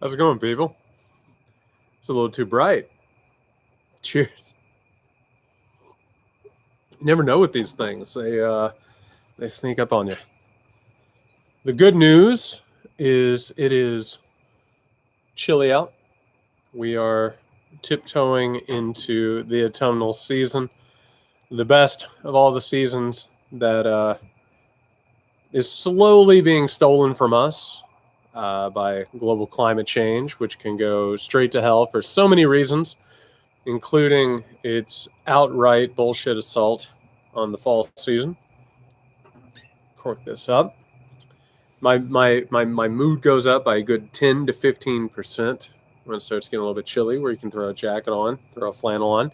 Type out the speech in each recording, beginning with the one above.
How's it going, people? It's a little too bright. Cheers. You never know with these things. They sneak up on you. The good news is it is chilly out. We are tiptoeing into the autumnal season, the best of all the seasons that is slowly being stolen from us by global climate change, which can go straight to hell for so many reasons, including its outright bullshit assault on the fall season. Cork this up. My mood goes up by a good 10 to 15% when it starts getting a little bit chilly, where you can throw a jacket on, throw a flannel on.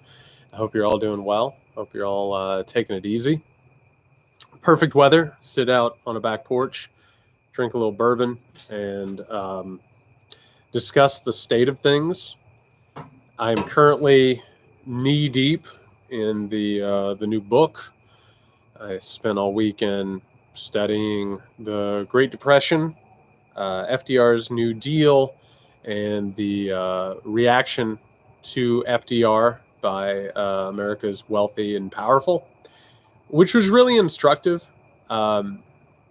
I hope you're all doing well. Hope you're all taking it easy. Perfect weather. Sit out on a back porch, drink a little bourbon, and discuss the state of things. I am currently knee deep in the new book. I spent all weekend studying the Great Depression, FDR's New Deal, and the reaction to FDR by America's wealthy and powerful, which was really instructive.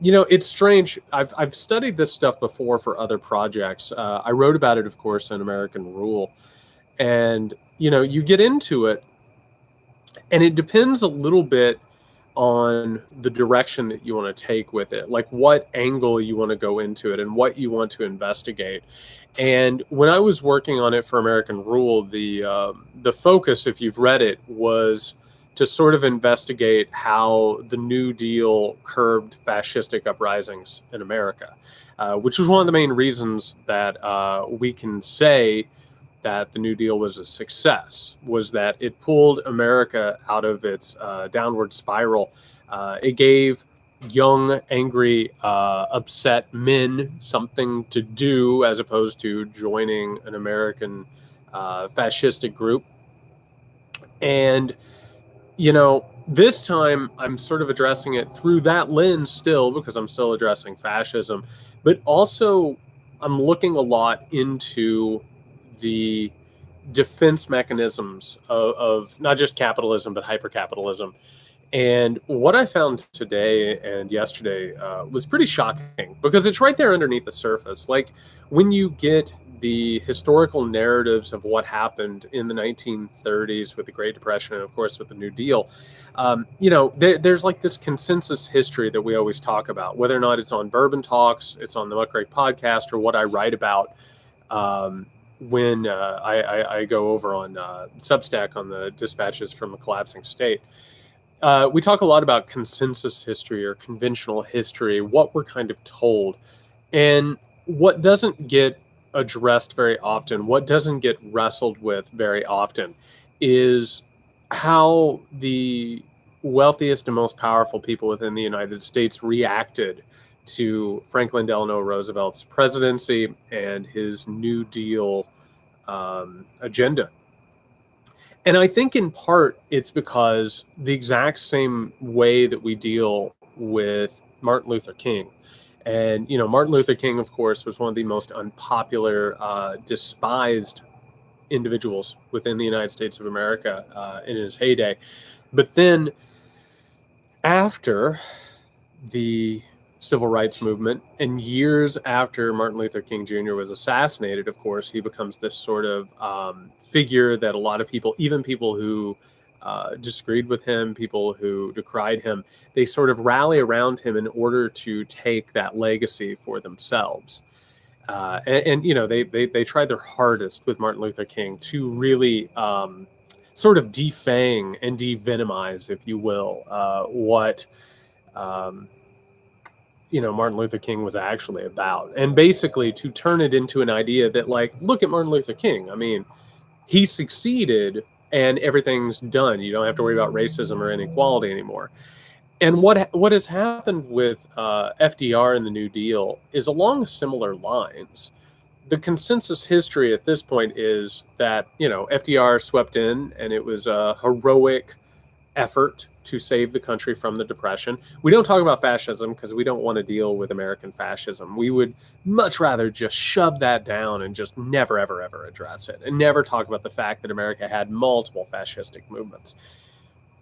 It's strange. I've studied this stuff before for other projects. I wrote about it, of course, in American Rule. And, you get into it, and it depends a little bit on the direction that you want to take with it, like what angle you want to go into it and what you want to investigate. And when I was working on it for American Rule, the focus, if you've read it, was to sort of investigate how the New Deal curbed fascistic uprisings in America, which was one of the main reasons that we can say that the New Deal was a success, was that it pulled America out of its downward spiral. It gave young, angry, upset men something to do as opposed to joining an American fascistic group. And, this time I'm sort of addressing it through that lens still, because I'm still addressing fascism, but also I'm looking a lot into the defense mechanisms of not just capitalism, but hypercapitalism. And what I found today and yesterday was pretty shocking, because it's right there underneath the surface. Like, when you get the historical narratives of what happened in the 1930s with the Great Depression and, of course, with the New Deal, there's like this consensus history that we always talk about, whether or not it's on Bourbon Talks, it's on the Muckrake podcast, or what I write about when I go over on Substack on the Dispatches from a Collapsing State. We talk a lot about consensus history or conventional history, what we're kind of told. And what doesn't get addressed very often, what doesn't get wrestled with very often, is how the wealthiest and most powerful people within the United States reacted to Franklin Delano Roosevelt's presidency and his New Deal agenda. And I think in part it's because the exact same way that we deal with Martin Luther King. And, Martin Luther King, of course, was one of the most unpopular, despised individuals within the United States of America in his heyday. But then after the Civil Rights Movement, and years after Martin Luther King Jr. was assassinated, of course, he becomes this sort of figure that a lot of people, even people who disagreed with him, people who decried him, they sort of rally around him in order to take that legacy for themselves. They tried their hardest with Martin Luther King to really sort of defang and devenomize, if you will, what Martin Luther King was actually about, and basically to turn it into an idea that, like, look at Martin Luther King. I mean, he succeeded and everything's done. You don't have to worry about racism or inequality anymore. And what has happened with FDR and the New Deal is along similar lines. The consensus history at this point is that, FDR swept in, and it was a heroic effort to save the country from the Depression. We don't talk about fascism because we don't want to deal with American fascism. We would much rather just shove that down and just never, ever, ever address it and never talk about the fact that America had multiple fascistic movements.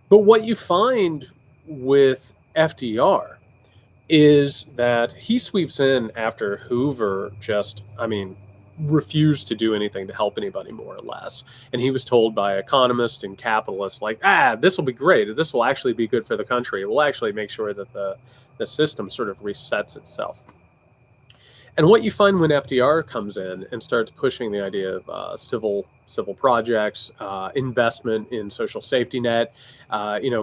But what you find with FDR is that he sweeps in after Hoover just, refused to do anything to help anybody, more or less. And he was told by economists and capitalists, like, this will be great. This will actually be good for the country. It will actually make sure that the system sort of resets itself. And what you find when FDR comes in and starts pushing the idea of civil projects, investment in social safety net,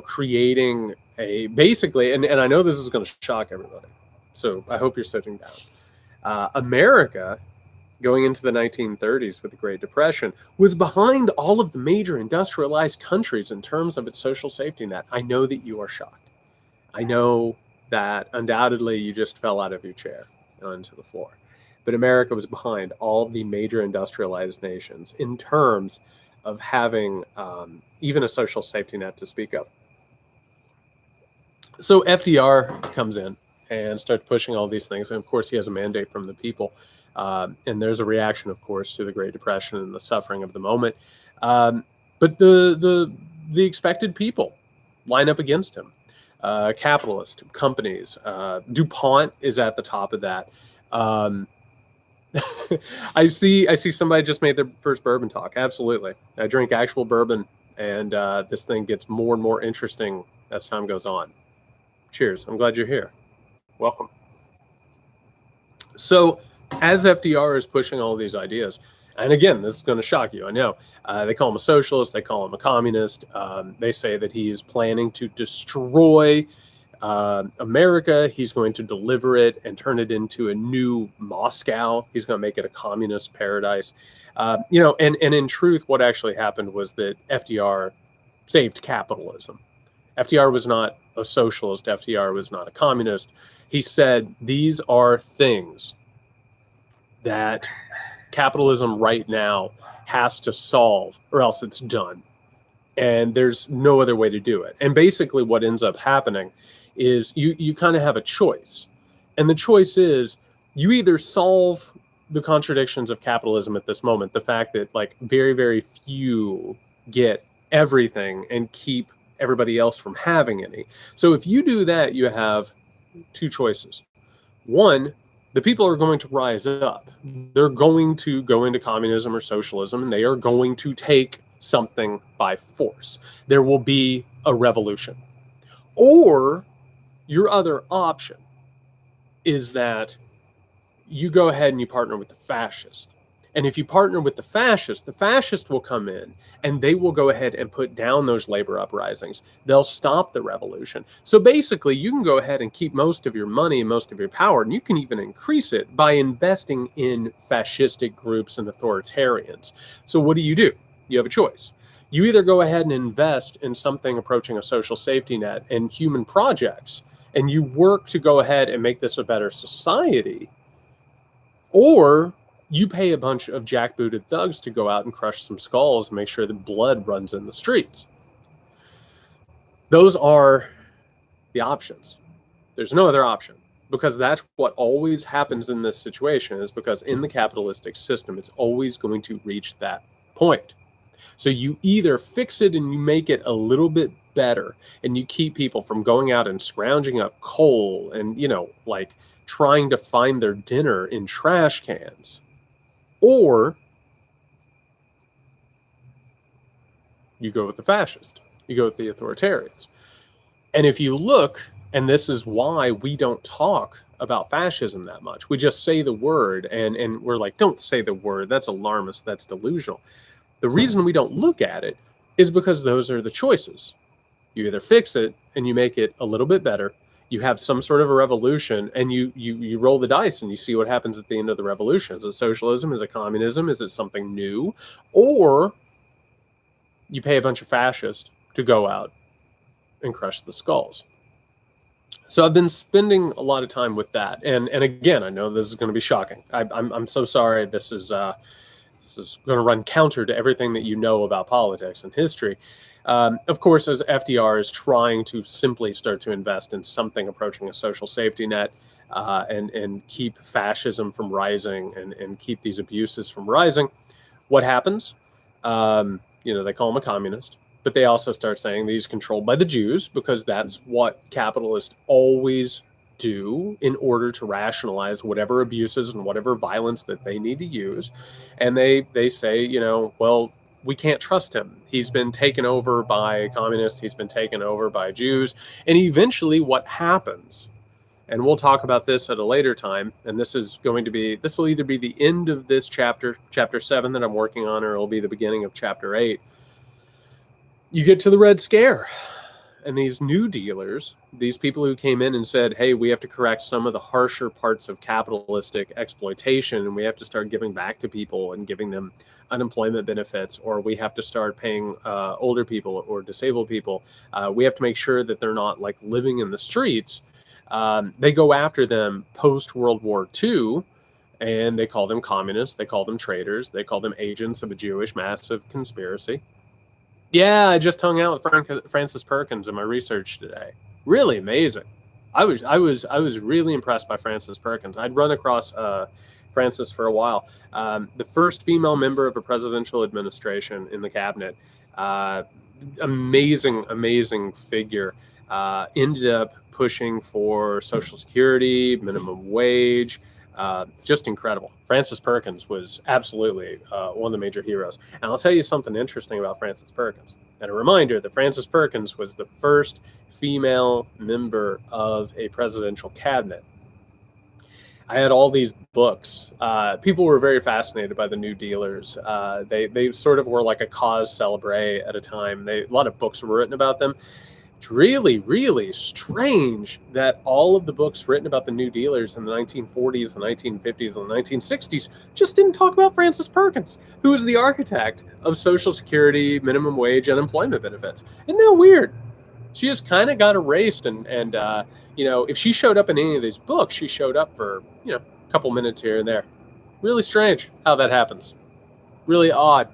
creating basically, and I know this is going to shock everybody, so I hope you're sitting down. America, going into the 1930s with the Great Depression, was behind all of the major industrialized countries in terms of its social safety net. I know that you are shocked. I know that undoubtedly you just fell out of your chair onto the floor. But America was behind all the major industrialized nations in terms of having even a social safety net to speak of. So FDR comes in and starts pushing all these things. And of course, he has a mandate from the people. And there's a reaction, of course, to the Great Depression and the suffering of the moment. But the expected people line up against him. Capitalist companies. DuPont is at the top of that. I see somebody just made their first bourbon talk. Absolutely. I drink actual bourbon, and this thing gets more and more interesting as time goes on. Cheers. I'm glad you're here. Welcome. So as FDR is pushing all these ideas, and again, this is going to shock you, I know. They call him a socialist. They call him a communist. They say that he is planning to destroy America. He's going to deliver it and turn it into a new Moscow. He's going to make it a communist paradise. And in truth, what actually happened was that FDR saved capitalism. FDR was not a socialist. FDR was not a communist. He said, these are things that capitalism right now has to solve, or else it's done. And there's no other way to do it. And basically what ends up happening is you kind of have a choice. And the choice is you either solve the contradictions of capitalism at this moment, the fact that like very, very few get everything and keep everybody else from having any. So if you do that, you have two choices. One, the people are going to rise up. They're going to go into communism or socialism, and they are going to take something by force. There will be a revolution. Or your other option is that you go ahead and you partner with the fascist. And if you partner with the fascist will come in and they will go ahead and put down those labor uprisings. They'll stop the revolution. So basically, you can go ahead and keep most of your money and most of your power, and you can even increase it by investing in fascistic groups and authoritarians. So what do? You have a choice. You either go ahead and invest in something approaching a social safety net and human projects, and you work to go ahead and make this a better society, or you pay a bunch of jackbooted thugs to go out and crush some skulls and make sure that blood runs in the streets. Those are the options. There's no other option, because that's what always happens in this situation, is because in the capitalistic system, it's always going to reach that point. So you either fix it and you make it a little bit better and you keep people from going out and scrounging up coal and, trying to find their dinner in trash cans. Or you go with the fascist. You go with the authoritarians. And if you look, and this is why we don't talk about fascism that much. We just say the word and we're like, don't say the word. That's alarmist. That's delusional. The reason we don't look at it is because those are the choices. You either fix it and you make it a little bit better. You have some sort of a revolution and you roll the dice and you see what happens at the end of the revolution. Is it socialism? Is it communism? Is it something new? Or you pay a bunch of fascists to go out and crush the skulls. So I've been spending a lot of time with that. And again, I know this is going to be shocking. I'm so sorry. This is going to run counter to everything that you know about politics and history. Of course, as FDR is trying to simply start to invest in something approaching a social safety net, and keep fascism from rising, and keep these abuses from rising, what happens? They call him a communist, but they also start saying that he's controlled by the Jews, because that's what capitalists always do in order to rationalize whatever abuses and whatever violence that they need to use. And they say, well, we can't trust him. He's been taken over by communists. He's been taken over by Jews. And eventually what happens, and we'll talk about this at a later time, and this will either be the end of this chapter 7 that I'm working on, or it'll be the beginning of chapter 8. You get to the Red Scare, and these new dealers, these people who came in and said, hey, we have to correct some of the harsher parts of capitalistic exploitation, and we have to start giving back to people and giving them unemployment benefits, or we have to start paying older people or disabled people. We have to make sure that they're not like living in the streets. They go after them post-World War II, and they call them communists, they call them traitors, they call them agents of a Jewish massive conspiracy. Yeah, I just hung out with Francis Perkins in my research today. Really amazing. I was really impressed by Francis Perkins. I'd run across Francis for a while. The first female member of a presidential administration in the cabinet. Amazing figure. Ended up pushing for Social Security, minimum wage. Just incredible. Francis Perkins was absolutely one of the major heroes. And I'll tell you something interesting about Francis Perkins. And a reminder that Francis Perkins was the first female member of a presidential cabinet. I had all these books. People were very fascinated by the New Dealers. They sort of were like a cause celebre at a time. A lot of books were written about them. It's really, really strange that all of the books written about the New Dealers in the 1940s, the 1950s, and the 1960s just didn't talk about Francis Perkins, who was the architect of Social Security, minimum wage, and unemployment benefits. Isn't that weird? She just kind of got erased, and if she showed up in any of these books, she showed up for a couple minutes here and there. Really strange how that happens. Really odd.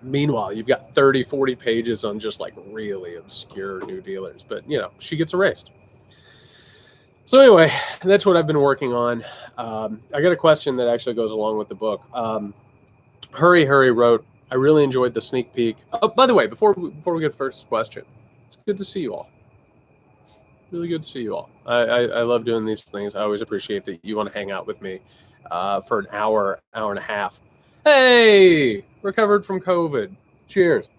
Meanwhile, you've got 30, 40 pages on just like really obscure New Dealers, but she gets erased. So anyway, that's what I've been working on. I got a question that actually goes along with the book. Hurry wrote, I really enjoyed the sneak peek. Oh, by the way, before we get to the first question, it's good to see you all. Really good to see you all. I love doing these things. I always appreciate that you want to hang out with me for an hour and a half. Hey, recovered from COVID. Cheers.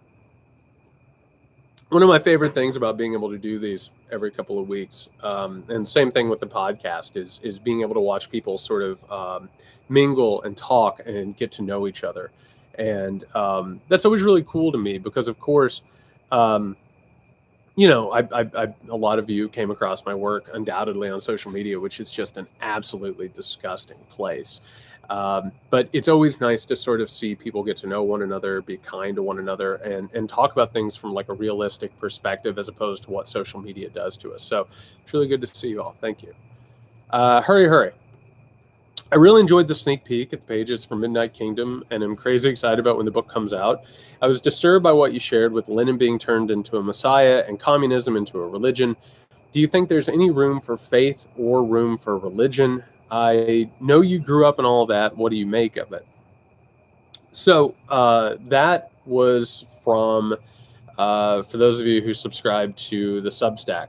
One of my favorite things about being able to do these every couple of weeks, and same thing with the podcast, is being able to watch people sort of mingle and talk and get to know each other. And that's always really cool to me because, of course, a lot of you came across my work undoubtedly on social media, which is just an absolutely disgusting place. But it's always nice to sort of see people get to know one another, be kind to one another, and talk about things from like a realistic perspective as opposed to what social media does to us. So it's really good to see you all. Thank you. Hurry. I really enjoyed the sneak peek at the pages for Midnight Kingdom, and I'm crazy excited about when the book comes out. I was disturbed by what you shared with Lenin being turned into a messiah and communism into a religion. Do you think there's any room for faith or room for religion? I know you grew up in all that. What do you make of it? So that was from, for those of you who subscribe to the Substack,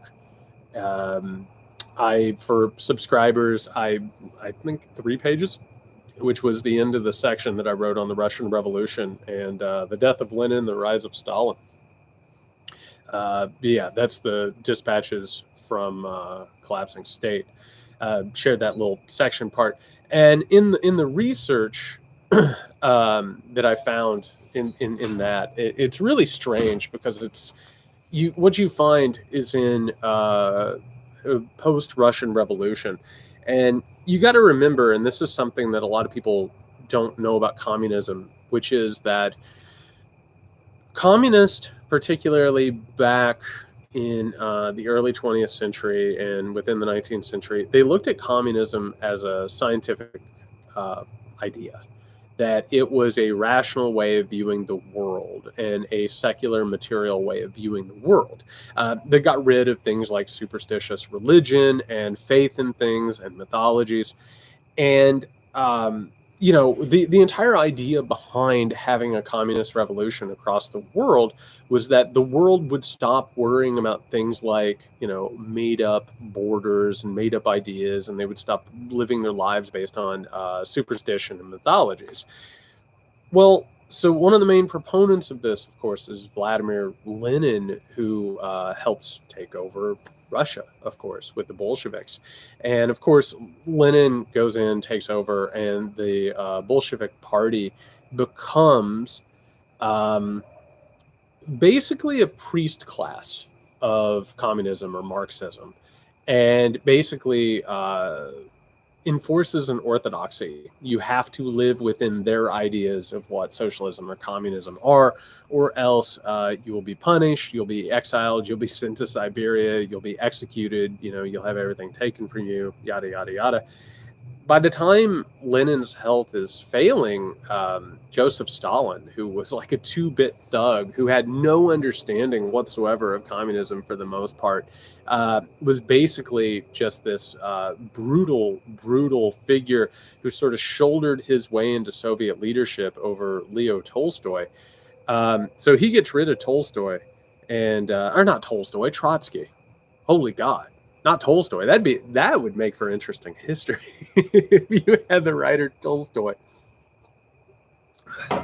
for subscribers, I think 3 pages, which was the end of the section that I wrote on the Russian Revolution and the death of Lenin, the rise of Stalin. Yeah, that's the dispatches from collapsing state. Shared that little section part, and in the research that I found in that, it's really strange because what you find is in post-Russian Revolution, and you got to remember, and this is something that a lot of people don't know about communism, which is that communists, particularly back in the early 20th century and within the 19th century, they looked at communism as a scientific idea. that it was a rational way of viewing the world and a secular material way of viewing the world. They got rid of things like superstitious religion and faith in things and mythologies. And, the entire idea behind having a communist revolution across the world was that the world would stop worrying about things like, made up borders and made up ideas, and they would stop living their lives based on superstition and mythologies. Well, so one of the main proponents of this, of course, is Vladimir Lenin, who helps take over Russia, of course, with the Bolsheviks. And of course, Lenin goes in, takes over, and the Bolshevik Party becomes basically a priest class of communism or Marxism, and basically enforces an orthodoxy. You have to live within their ideas of what socialism or communism are, or else you will be punished, you'll be exiled, you'll be sent to Siberia, you'll be executed, you'll have everything taken from you, yada, yada, yada. By the time Lenin's health is failing, Joseph Stalin, who was like a two-bit thug who had no understanding whatsoever of communism for the most part, was basically just this brutal figure who sort of shouldered his way into Soviet leadership over Leo Tolstoy. So he gets rid of Tolstoy, and or not Tolstoy, Trotsky. Holy God. Not Tolstoy. That would make for interesting history if you had the writer Tolstoy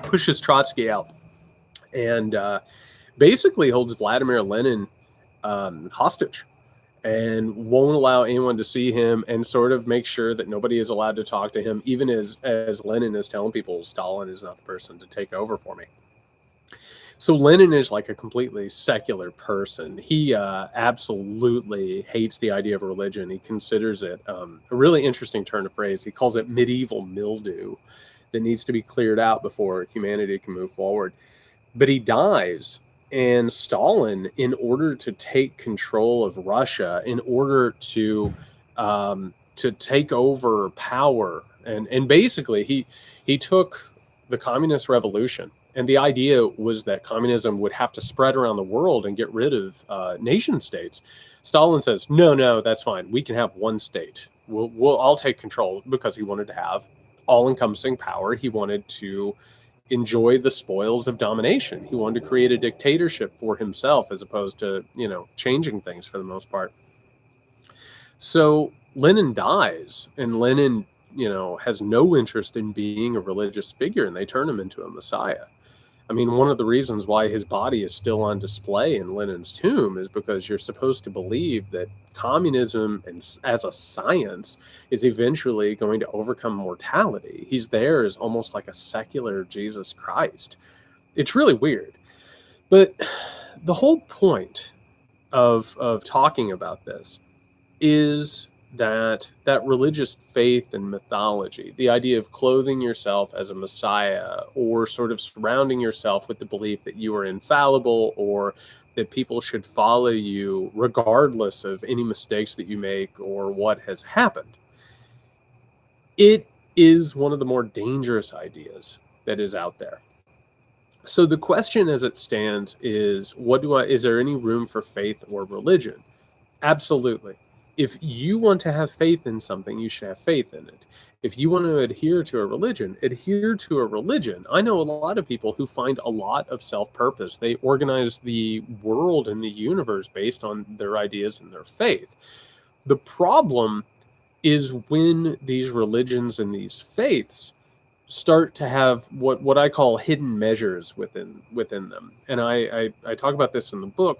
pushes Trotsky out and basically holds Vladimir Lenin hostage and won't allow anyone to see him, and sort of makes sure that nobody is allowed to talk to him, even as Lenin is telling people Stalin is not the person to take over for me. So Lenin is like a completely secular person. He absolutely hates the idea of religion. He considers it a really interesting turn of phrase. He calls it medieval mildew that needs to be cleared out before humanity can move forward. But he dies, and Stalin, in order to take control of Russia, in order to take over power, and basically he took the communist revolution. And the idea was that communism would have to spread around the world and get rid of nation states. Stalin says, no, that's fine. We can have one state. I'll take control, because he wanted to have all-encompassing power. He wanted to enjoy the spoils of domination. He wanted to create a dictatorship for himself, as opposed to, changing things for the most part. So Lenin dies, and Lenin, has no interest in being a religious figure, and they turn him into a messiah. I mean, one of the reasons why his body is still on display in Lenin's tomb is because you're supposed to believe that communism, as a science, is eventually going to overcome mortality. He's there as almost like a secular Jesus Christ. It's really weird. But the whole point of talking about this is that religious faith and mythology, the idea of clothing yourself as a messiah, or sort of surrounding yourself with the belief that you are infallible, or that people should follow you regardless of any mistakes that you make or what has happened. It is one of the more dangerous ideas that is out there. So the question as it stands is, is there any room for faith or religion? Absolutely. If you want to have faith in something, you should have faith in it. If you want to adhere to a religion, adhere to a religion. I know a lot of people who find a lot of self-purpose. They organize the world and the universe based on their ideas and their faith. The problem is when these religions and these faiths start to have what I call hidden measures within them. And I talk about this in the book.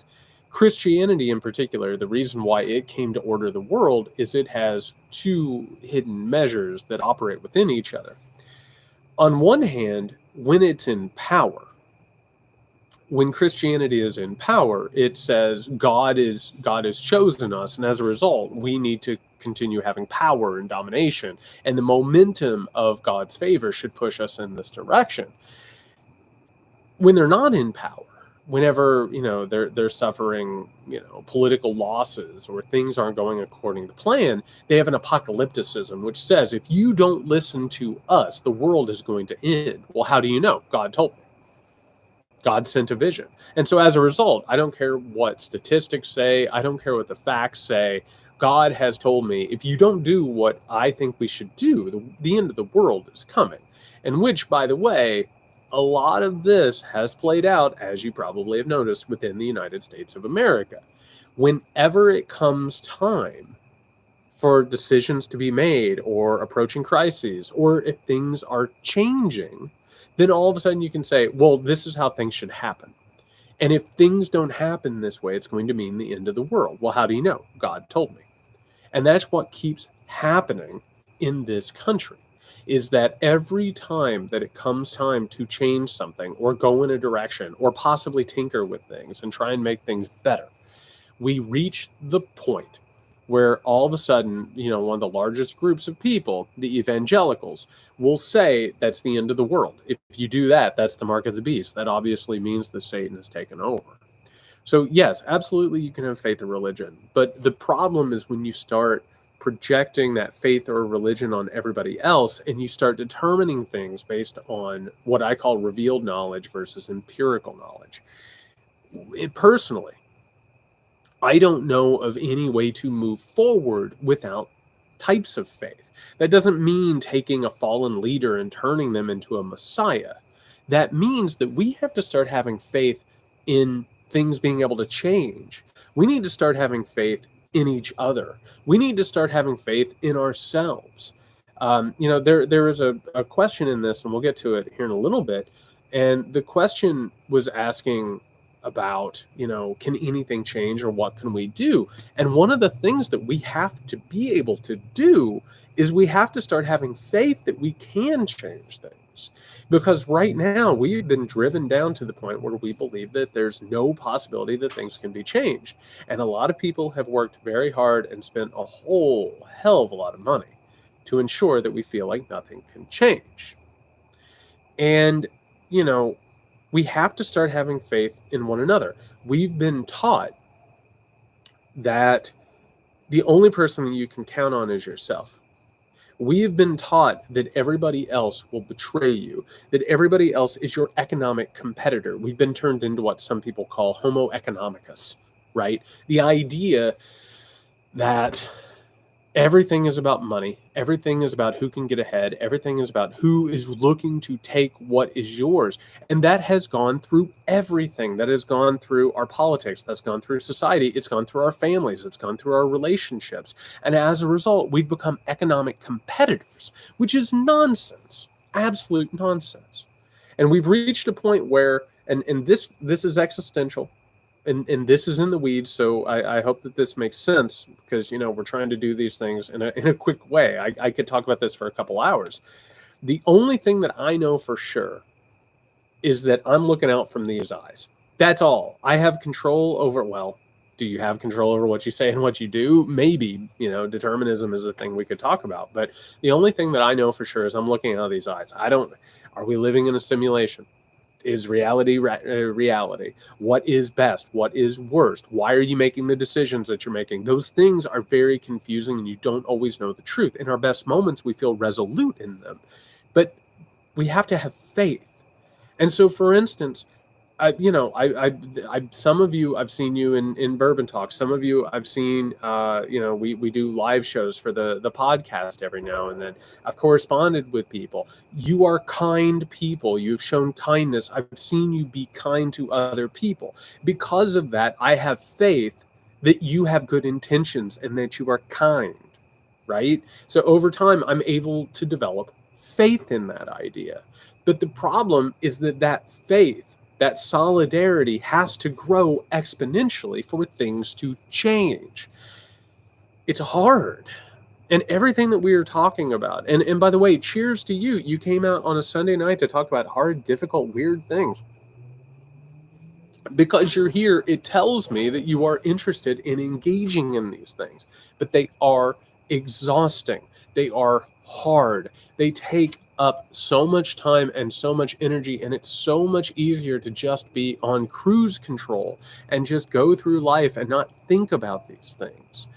Christianity in particular, the reason why it came to order the world is it has two hidden measures that operate within each other. On one hand, when it's in power, when Christianity is in power, it says God has chosen us, and as a result, we need to continue having power and domination, and the momentum of God's favor should push us in this direction. When they're not in power, whenever, they're suffering, political losses or things aren't going according to plan, they have an apocalypticism, which says, if you don't listen to us, the world is going to end. Well, how do you know? God told me. God sent a vision. And so as a result, I don't care what statistics say. I don't care what the facts say. God has told me, if you don't do what I think we should do, the end of the world is coming. And which, by the way, a lot of this has played out, as you probably have noticed, within the United States of America. Whenever it comes time for decisions to be made or approaching crises, or if things are changing, then all of a sudden you can say, well, this is how things should happen. And if things don't happen this way, it's going to mean the end of the world. Well, how do you know? God told me. And that's what keeps happening in this country, is that every time that it comes time to change something or go in a direction or possibly tinker with things and try and make things better, we reach the point where all of a sudden, one of the largest groups of people, the evangelicals, will say that's the end of the world. If you do that, that's the mark of the beast. That obviously means that Satan has taken over. So yes, absolutely, you can have faith in religion. But the problem is when you start projecting that faith or religion on everybody else, and you start determining things based on what I call revealed knowledge versus empirical knowledge. Personally, I don't know of any way to move forward without types of faith. That doesn't mean taking a fallen leader and turning them into a messiah. That means that we have to start having faith in things being able to change. We need to start having faith in each other. We need to start having faith in ourselves. There is a question in this, and we'll get to it here in a little bit. And the question was asking about, can anything change, or what can we do? And one of the things that we have to be able to do is we have to start having faith that we can change things. Because right now we've been driven down to the point where we believe that there's no possibility that things can be changed. And a lot of people have worked very hard and spent a whole hell of a lot of money to ensure that we feel like nothing can change. And, we have to start having faith in one another. We've been taught that the only person that you can count on is yourself. We have been taught that everybody else will betray you, that everybody else is your economic competitor. We've been turned into what some people call homo economicus, right? The idea that everything is about money. Everything is about who can get ahead. Everything is about who is looking to take what is yours. And that has gone through everything. That has gone through our politics. That's gone through society. It's gone through our families. It's gone through our relationships. And as a result, we've become economic competitors, which is nonsense, absolute nonsense. And we've reached a point where, and this is existential, and this is in the weeds, so I hope that this makes sense, because, we're trying to do these things in a quick way. I could talk about this for a couple hours. The only thing that I know for sure is that I'm looking out from these eyes. That's all. I have control over, well, do you have control over what you say and what you do? Maybe, determinism is a thing we could talk about. But the only thing that I know for sure is I'm looking out of these eyes. Are we living in a simulation? Is reality reality? What is best? What is worst? Why are you making the decisions that you're making? Those things are very confusing, and you don't always know the truth. In our best moments, we feel resolute in them, but we have to have faith. And so, for instance, some of you, I've seen you in Bourbon Talk. Some of you I've seen, we do live shows for the podcast every now and then. I've corresponded with people. You are kind people. You've shown kindness. I've seen you be kind to other people. Because of that, I have faith that you have good intentions and that you are kind, right? So over time, I'm able to develop faith in that idea. But the problem is that faith, that solidarity, has to grow exponentially for things to change. It's hard. And everything that we are talking about, and by the way, cheers to you. You came out on a Sunday night to talk about hard, difficult, weird things. Because you're here, it tells me that you are interested in engaging in these things. But they are exhausting. They are hard. They take up so much time and so much energy, and it's so much easier to just be on cruise control and just go through life and not think about these things.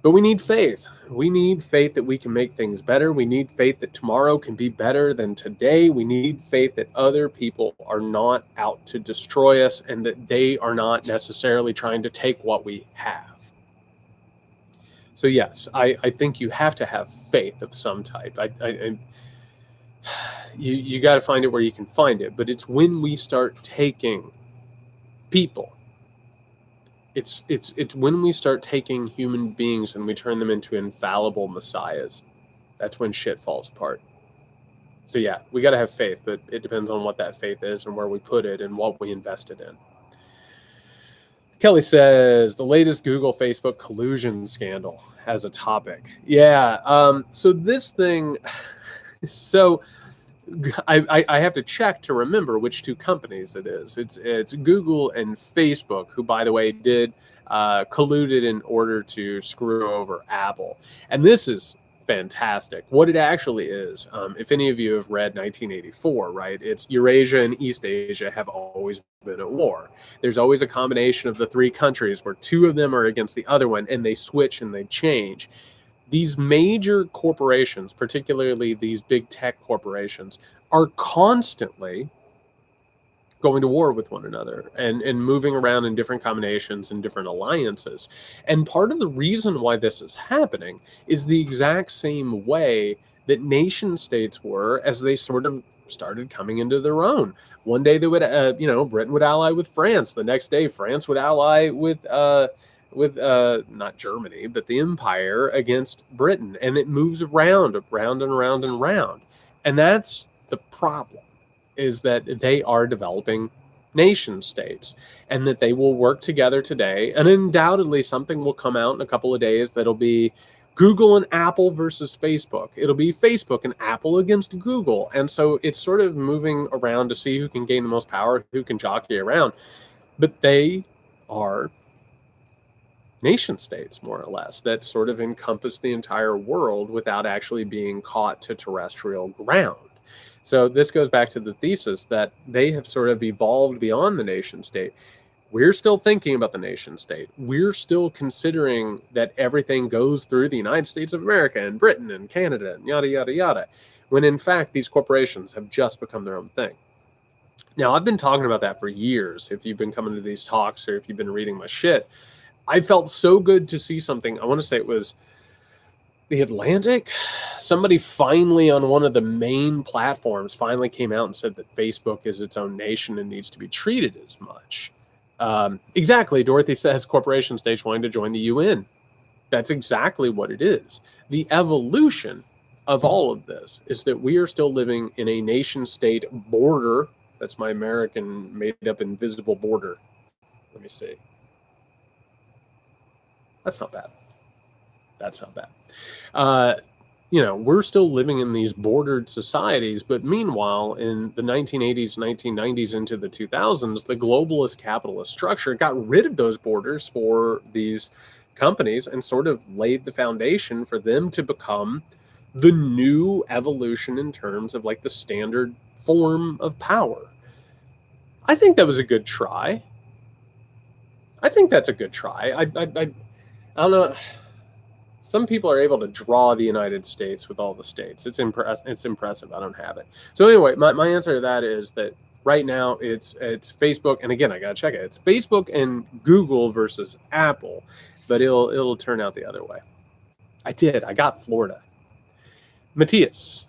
But we need faith. We need faith that we can make things better. We need faith that tomorrow can be better than today. We need faith that other people are not out to destroy us and that they are not necessarily trying to take what we have. So yes, I think you have to have faith of some type. You got to find it where you can find it. But it's when we start taking people, it's when we start taking human beings and we turn them into infallible messiahs, that's when shit falls apart. So yeah, we got to have faith, but it depends on what that faith is and where we put it and what we invested in. Kelly says the latest Google Facebook collusion scandal as a topic. Yeah. So this thing, so I have to check to remember which two companies it is. It's Google and Facebook, who, by the way, did colluded in order to screw over Apple. And this is fantastic. What it actually is, if any of you have read 1984, right? It's Eurasia and East Asia have always been at war. There's always a combination of the three countries where two of them are against the other one, and they switch and they change. These major corporations, particularly these big tech corporations, are constantly going to war with one another and moving around in different combinations and different alliances. And part of the reason why this is happening is the exact same way that nation states were as they sort of started coming into their own. One day they would, Britain would ally with France. The next day, France would ally with not Germany, but the Empire against Britain. And it moves around and around and around. And that's the problem, is that they are developing nation states and that they will work together today. And undoubtedly something will come out in a couple of days that'll be Google and Apple versus Facebook. It'll be Facebook and Apple against Google. And so it's sort of moving around to see who can gain the most power, who can jockey around. But they are nation states, more or less, that sort of encompass the entire world without actually being caught to terrestrial ground. So this goes back to the thesis that they have sort of evolved beyond the nation state. We're still thinking about the nation state. We're still considering that everything goes through the United States of America and Britain and Canada and yada, yada, yada, when in fact these corporations have just become their own thing. Now, I've been talking about that for years. If you've been coming to these talks or if you've been reading my shit, I felt so good to see something. I want to say it was The Atlantic. Somebody finally on one of the main platforms finally came out and said that Facebook is its own nation and needs to be treated as much. Exactly. Dorothy says corporation states wanting to join the UN. That's exactly what it is. The evolution of all of this is that we are still living in a nation state border. That's my American made up invisible border. Let me see. That's not bad. That's not bad. We're still living in these bordered societies, but meanwhile, in the 1980s, 1990s, into the 2000s, the globalist capitalist structure got rid of those borders for these companies and sort of laid the foundation for them to become the new evolution in terms of like the standard form of power. I think that was a good try. I think that's a good try. I don't know. Some people are able to draw the United States with all the states. It's impressive. I don't have it. So anyway, my answer to that is that right now it's Facebook, and again I gotta check it. It's Facebook and Google versus Apple, but it'll turn out the other way. I got Florida. Matthias.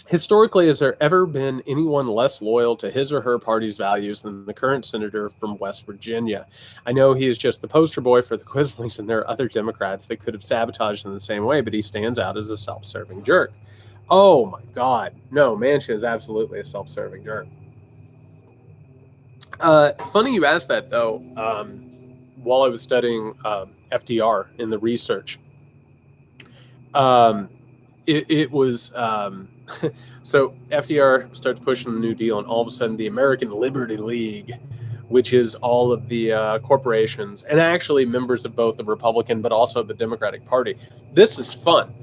Historically, has there ever been anyone less loyal to his or her party's values than the current senator from West Virginia? I know he is just the poster boy for the Quislings, and there are other Democrats that could have sabotaged in the same way, but he stands out as a self-serving jerk. Oh my God. No, Manchin is absolutely a self-serving jerk. Funny you asked that, though. While I was studying FDR in the research, it was... so FDR starts pushing the New Deal, and all of a sudden the American Liberty League, which is all of the corporations and actually members of both the Republican but also the Democratic Party. This is fun.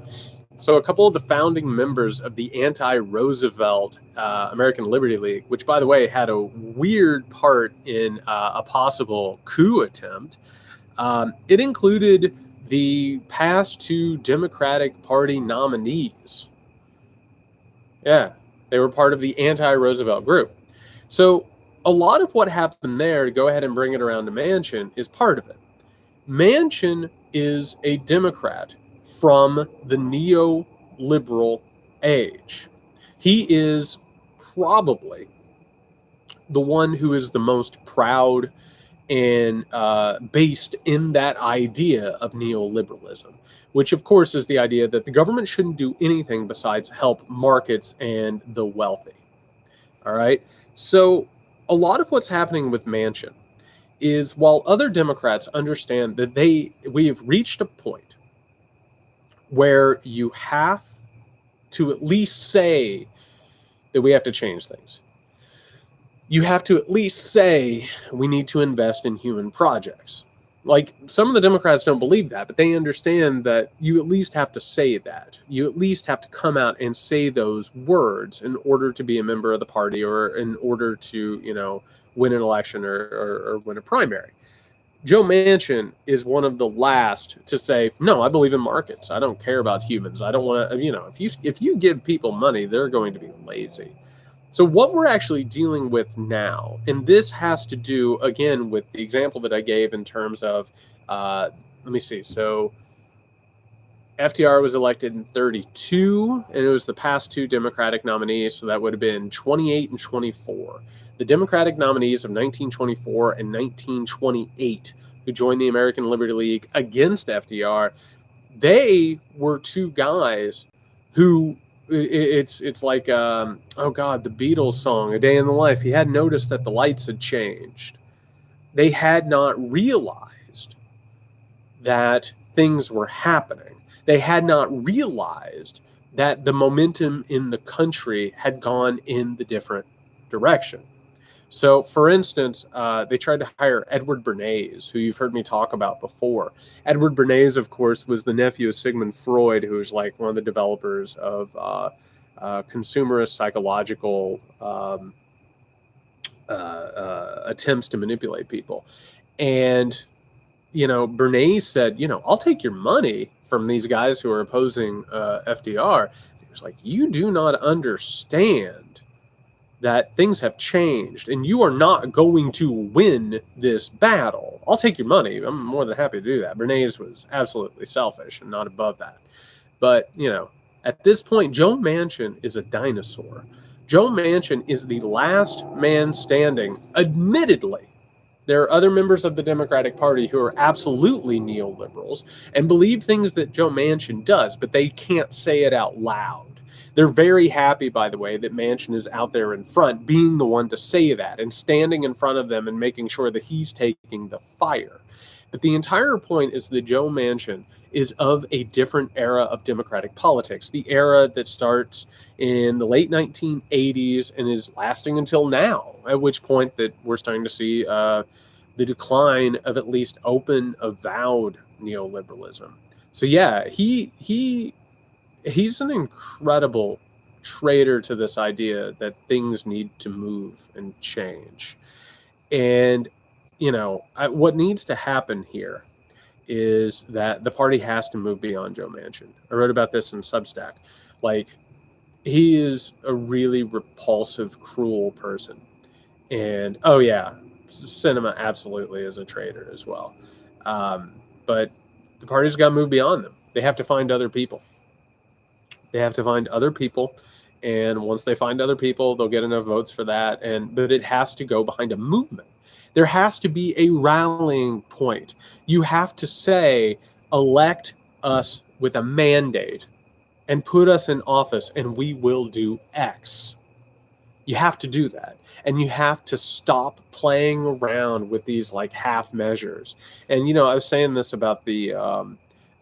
So a couple of the founding members of the anti-Roosevelt American Liberty League, which, by the way, had a weird part in a possible coup attempt, it included the past two Democratic Party nominees. Yeah, they were part of the anti-Roosevelt group. So a lot of what happened there, to go ahead and bring it around to Manchin, is part of it. Manchin is a Democrat from the neoliberal age. He is probably the one who is the most proud and based in that idea of neoliberalism, which of course is the idea that the government shouldn't do anything besides help markets and the wealthy. All right. So a lot of what's happening with Manchin is, while other Democrats understand that we have reached a point where you have to at least say that we have to change things. You have to at least say we need to invest in human projects. Like, some of the Democrats don't believe that, but they understand that you at least have to say that. You at least have to come out and say those words in order to be a member of the party, or in order to, win an election or win a primary. Joe Manchin is one of the last to say, no, I believe in markets. I don't care about humans. I don't want to, if you give people money, they're going to be lazy. So what we're actually dealing with now, and this has to do, again, with the example that I gave in terms of, let me see. So FDR was elected in 32, and it was the past two Democratic nominees. So that would have been 28 and 24. The Democratic nominees of 1924 and 1928, who joined the American Liberty League against FDR, they were two guys who, it's like, the Beatles song, A Day in the Life. He had noticed that the lights had changed. They had not realized that things were happening. They had not realized that the momentum in the country had gone in the different direction. So, for instance, they tried to hire Edward Bernays, who you've heard me talk about before. Edward Bernays, of course, was the nephew of Sigmund Freud, who was like one of the developers of consumerist psychological attempts to manipulate people. And, Bernays said, I'll take your money from these guys who are opposing FDR. He was like, you do not understand that things have changed, and you are not going to win this battle. I'll take your money. I'm more than happy to do that. Bernays was absolutely selfish and not above that. But, at this point, Joe Manchin is a dinosaur. Joe Manchin is the last man standing. Admittedly, there are other members of the Democratic Party who are absolutely neoliberals and believe things that Joe Manchin does, but they can't say it out loud. They're very happy, by the way, that Manchin is out there in front, being the one to say that and standing in front of them and making sure that he's taking the fire. But the entire point is that Joe Manchin is of a different era of Democratic politics, the era that starts in the late 1980s and is lasting until now, at which point that we're starting to see the decline of at least open, avowed neoliberalism. So yeah, he's an incredible traitor to this idea that things need to move and change. And, what needs to happen here is that the party has to move beyond Joe Manchin. I wrote about this in Substack. Like, he is a really repulsive, cruel person. And, oh yeah, Sinema absolutely is a traitor as well. But the party's got to move beyond them. They have to find other people. They have to find other people, and once they find other people, they'll get enough votes for that. But it has to go behind a movement. There has to be a rallying point. You have to say, elect us with a mandate and put us in office, and we will do X. You have to do that. And you have to stop playing around with these like half measures. And, I was saying this about the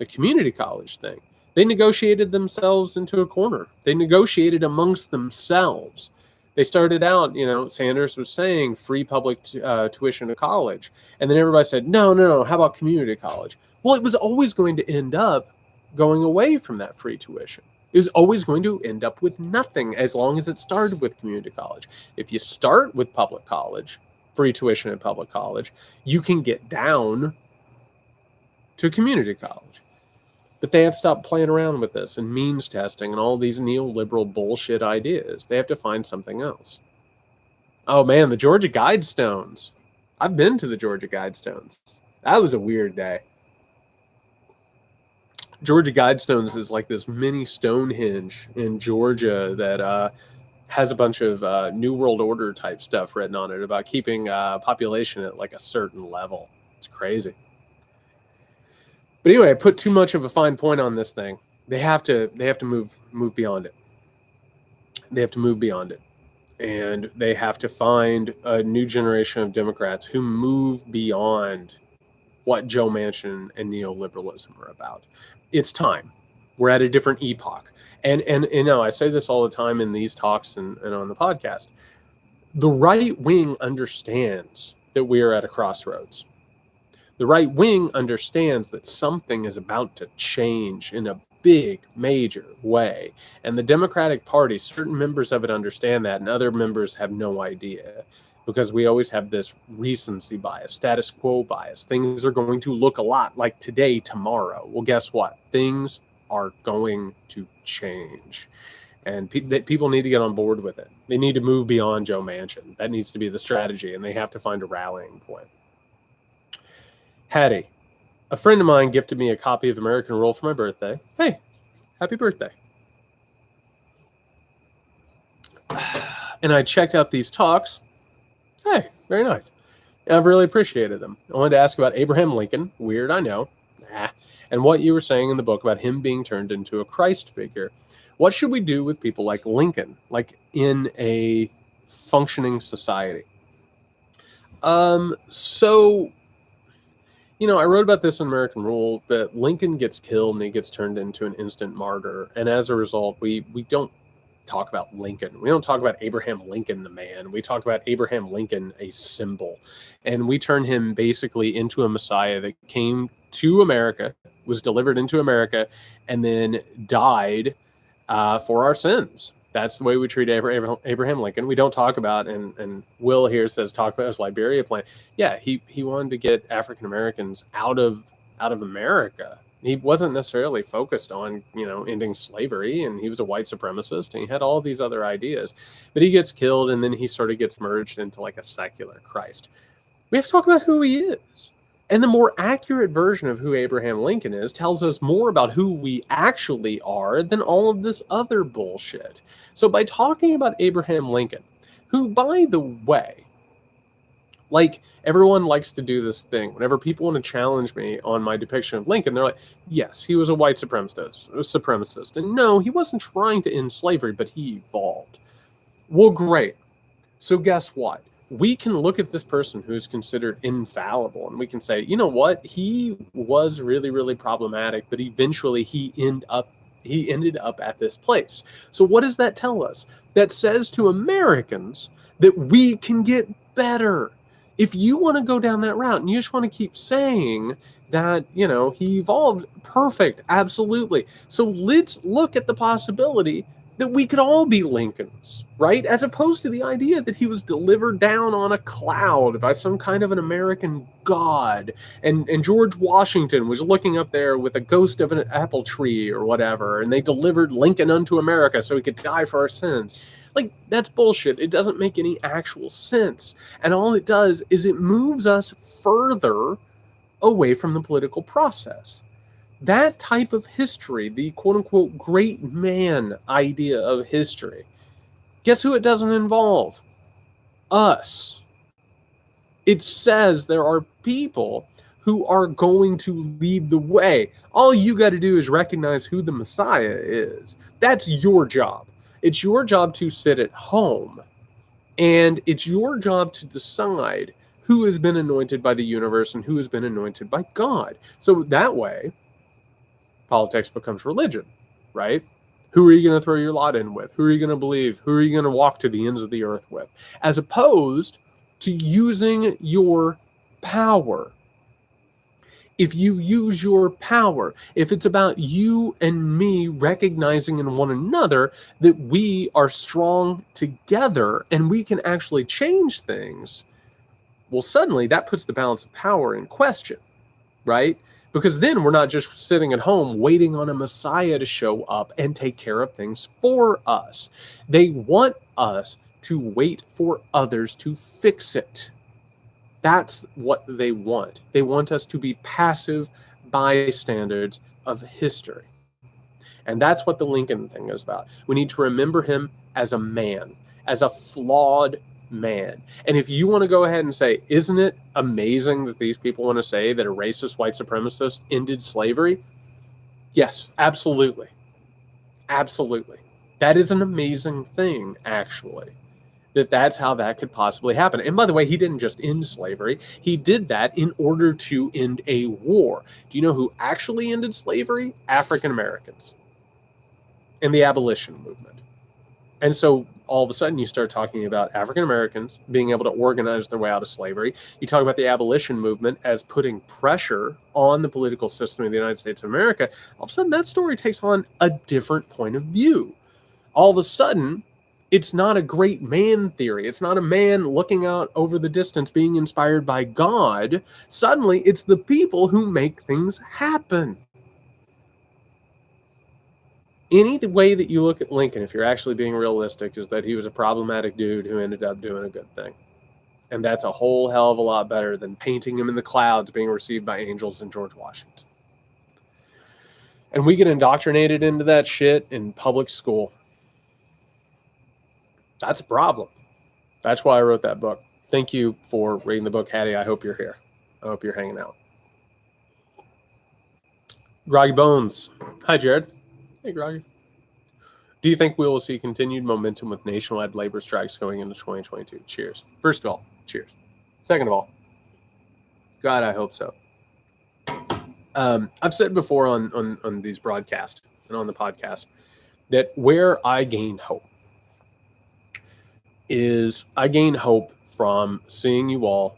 community college thing. They negotiated themselves into a corner. They negotiated amongst themselves. They started out, Sanders was saying free public tuition to college. And then everybody said, no, how about community college? Well, it was always going to end up going away from that free tuition. It was always going to end up with nothing as long as it started with community college. If you start with public college, free tuition at public college, you can get down to community college. But they have stopped playing around with this and means testing and all these neoliberal bullshit ideas. They have to find something else. Oh man, the Georgia Guidestones. I've been to the Georgia Guidestones. That was a weird day. Georgia Guidestones is like this mini Stonehenge in Georgia that has a bunch of New World Order type stuff written on it about keeping population at like a certain level. It's crazy. But anyway, I put too much of a fine point on this thing. They have to move beyond it. They have to move beyond it. And they have to find a new generation of Democrats who move beyond what Joe Manchin and neoliberalism are about. It's time. We're at a different epoch. And you know, I say this all the time in these talks and on the podcast. The right wing understands that we are at a crossroads. The right wing understands that something is about to change in a big, major way. And the Democratic Party, certain members of it understand that, and other members have no idea. Because we always have this recency bias, status quo bias. Things are going to look a lot like today, tomorrow. Well, guess what? Things are going to change. And people need to get on board with it. They need to move beyond Joe Manchin. That needs to be the strategy, and they have to find a rallying point. Hattie, a friend of mine gifted me a copy of American Rule for my birthday. Hey, happy birthday. And I checked out these talks. Hey, very nice. And I've really appreciated them. I wanted to ask about Abraham Lincoln. Weird, I know. And what you were saying in the book about him being turned into a Christ figure. What should we do with people like Lincoln, like in a functioning society? So, you know, I wrote about this in American Rule, that Lincoln gets killed and he gets turned into an instant martyr. And as a result, we don't talk about Lincoln. We don't talk about Abraham Lincoln, the man. We talk about Abraham Lincoln, a symbol. And we turn him basically into a Messiah that came to America, was delivered into America, and then died for our sins. That's the way we treat Abraham Lincoln. We don't talk about, and Will here says, talk about his Liberia plan. Yeah, he wanted to get African Americans out of America. He wasn't necessarily focused on, you know, ending slavery, and he was a white supremacist, and he had all these other ideas. But he gets killed, and then he sort of gets merged into like a secular Christ. We have to talk about who he is. And the more accurate version of who Abraham Lincoln is tells us more about who we actually are than all of this other bullshit. So by talking about Abraham Lincoln, who, by the way, like, everyone likes to do this thing. Whenever people want to challenge me on my depiction of Lincoln, they're like, yes, he was a white supremacist. And no, he wasn't trying to end slavery, but he evolved. Well, great. So guess what? We can look at this person who's considered infallible, and we can say, you know what? He was really, really problematic, but eventually he ended up at this place. So what does that tell us? That says to Americans that we can get better. If you want to go down that route and you just want to keep saying that, you know, he evolved, perfect, absolutely. So let's look at the possibility that we could all be Lincolns, right? As opposed to the idea that he was delivered down on a cloud by some kind of an American god. And George Washington was looking up there with a ghost of an apple tree or whatever, and they delivered Lincoln unto America so he could die for our sins. Like, that's bullshit. It doesn't make any actual sense. And all it does is it moves us further away from the political process. That type of history, the quote-unquote great man idea of history, guess who it doesn't involve? Us. It says there are people who are going to lead the way. All you got to do is recognize who the Messiah is. That's your job. It's your job to sit at home, and it's your job to decide who has been anointed by the universe and who has been anointed by God. So that way, politics becomes religion, right? Who are you going to throw your lot in with? Who are you going to believe? Who are you going to walk to the ends of the earth with? As opposed to using your power. if you use your power, if it's about you and me recognizing in one another that we are strong together and we can actually change things, well, suddenly that puts the balance of power in question, right? Because then we're not just sitting at home waiting on a Messiah to show up and take care of things for us. They want us to wait for others to fix it. That's what they want. They want us to be passive bystanders of history. And that's what the Lincoln thing is about. We need to remember him as a man, as a flawed man. And if you want to go ahead and say, isn't it amazing that these people want to say that a racist white supremacist ended slavery? Yes, absolutely. Absolutely. That is an amazing thing, actually. That's how that could possibly happen. And by the way, he didn't just end slavery. He did that in order to end a war. Do you know who actually ended slavery? African Americans and the abolition movement. And so all of a sudden you start talking about African Americans being able to organize their way out of slavery. You talk about the abolition movement as putting pressure on the political system of the United States of America. All of a sudden that story takes on a different point of view. All of a sudden, it's not a great man theory. It's not a man looking out over the distance being inspired by God. Suddenly, it's the people who make things happen. Any way that you look at Lincoln, if you're actually being realistic, is that he was a problematic dude who ended up doing a good thing. And that's a whole hell of a lot better than painting him in the clouds being received by angels in George Washington. And we get indoctrinated into that shit in public school. That's a problem. That's why I wrote that book. Thank you for reading the book, Hattie. I hope you're here. I hope you're hanging out. Groggy Bones. Hi, Jared. Hey, Groggy. Do you think we will see continued momentum with nationwide labor strikes going into 2022? Cheers. First of all, cheers. Second of all, God, I hope so. I've said before on these broadcasts and on the podcast that where I gain hope is I gain hope from seeing you all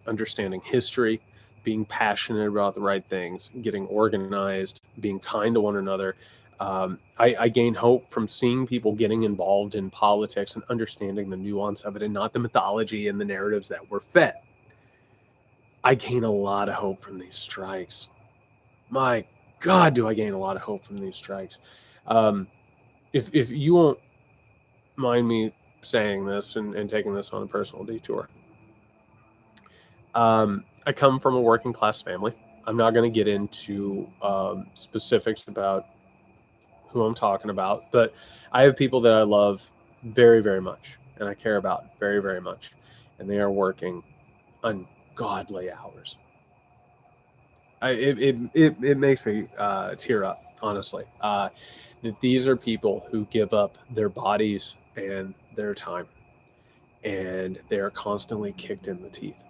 understanding history, being passionate about the right things, getting organized, being kind to one another. I gain hope from seeing people getting involved in politics and understanding the nuance of it and not the mythology and the narratives that we're fed. I gain a lot of hope from these strikes. My God, do I gain a lot of hope from these strikes. If you won't mind me saying this and taking this on a personal detour. I come from a working class family. I'm not going to get into specifics about who I'm talking about, but I have people that I love very, very much and I care about very, very much. And they are working ungodly hours. It makes me tear up, honestly. That these are people who give up their bodies and their time, and they are constantly kicked in the teeth.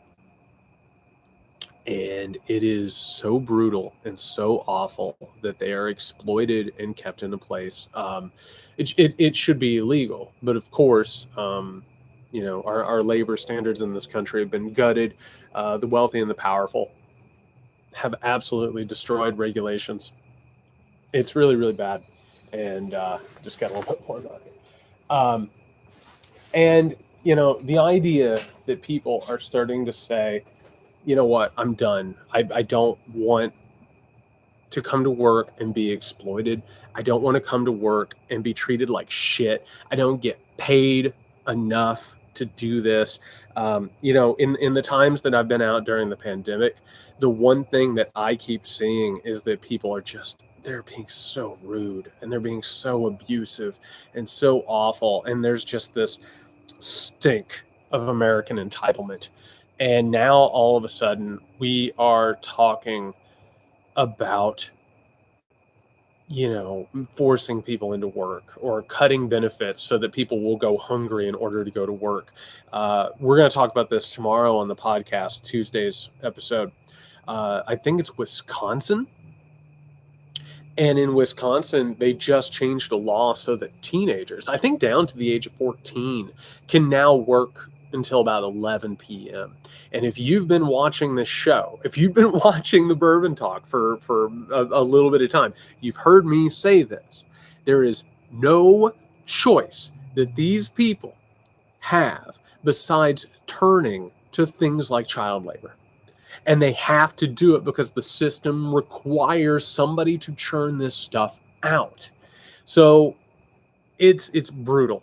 And it is so brutal and so awful that they are exploited and kept in a place. It should be illegal, but of course, our labor standards in this country have been gutted. The wealthy and the powerful have absolutely destroyed regulations. It's really, really bad. And just got a little bit more about it. And, the idea that people are starting to say, you know what, I'm done. I don't want to come to work and be exploited. I don't want to come to work and be treated like shit. I don't get paid enough to do this. In the times that I've been out during the pandemic, the one thing that I keep seeing is that people are they're being so rude and they're being so abusive and so awful. And there's just this stink of American entitlement. And now all of a sudden we are talking about, forcing people into work or cutting benefits so that people will go hungry in order to go to work. We're going to talk about this tomorrow on the podcast, Tuesday's episode. I think it's Wisconsin. And in Wisconsin, they just changed a law so that teenagers, I think down to the age of 14, can now work until about 11 p.m. And if you've been watching this show, if you've been watching the Bourbon Talk for a little bit of time, you've heard me say this. There is no choice that these people have besides turning to things like child labor. And they have to do it because the system requires somebody to churn this stuff out. So it's brutal.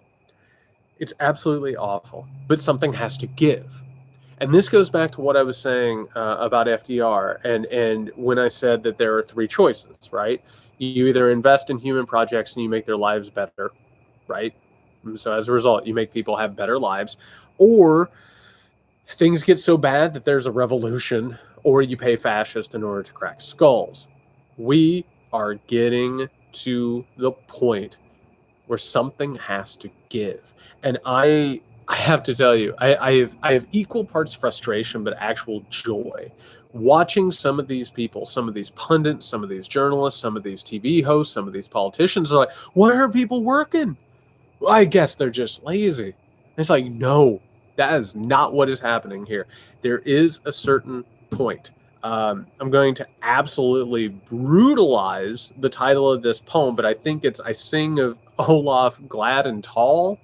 It's absolutely awful. But something has to give. And this goes back to what I was saying about FDR. And when I said that there are three choices, right? You either invest in human projects and you make their lives better, right? So as a result, you make people have better lives. Or things get so bad that there's a revolution, or you pay fascists in order to crack skulls. We are getting to the point where something has to give. And I have to tell you, I have equal parts frustration, but actual joy watching some of these people, some of these pundits, some of these journalists, some of these TV hosts, some of these politicians are like, why are people working? Well, I guess they're just lazy. It's like, no, that is not what is happening here. There is a certain point. I'm going to absolutely brutalize the title of this poem, but I think it's I Sing of Olaf Glad and Tall.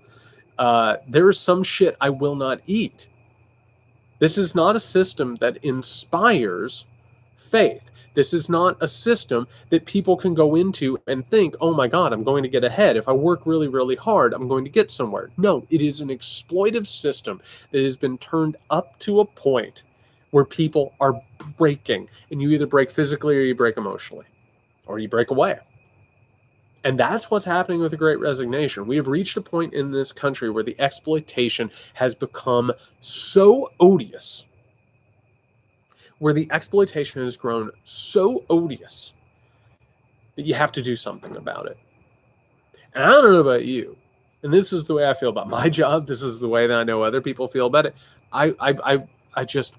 There is some shit I will not eat. This is not a system that inspires faith. This is not a system that people can go into and think, oh my God, I'm going to get ahead. If I work really, really hard, I'm going to get somewhere. No, it is an exploitive system that has been turned up to a point where people are breaking. And you either break physically or you break emotionally, or you break away. And that's what's happening with the Great Resignation. We have reached a point in this country where the exploitation has become so odious, where the exploitation has grown so odious that you have to do something about it. And I don't know about you, and this is the way I feel about my job. This is the way that I know other people feel about it. I just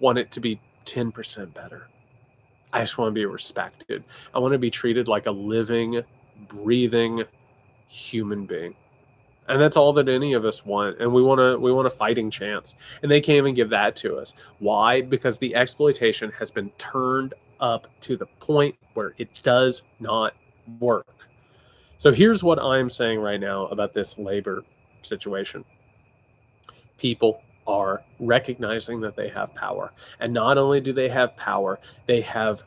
want it to be 10% better. I just want to be respected. I want to be treated like a living, breathing human being. And that's all that any of us want. And we want a fighting chance. And they can't even give that to us. Why? Because the exploitation has been turned up to the point where it does not work. So here's what I'm saying right now about this labor situation. People are recognizing that they have power. And not only do they have power, they have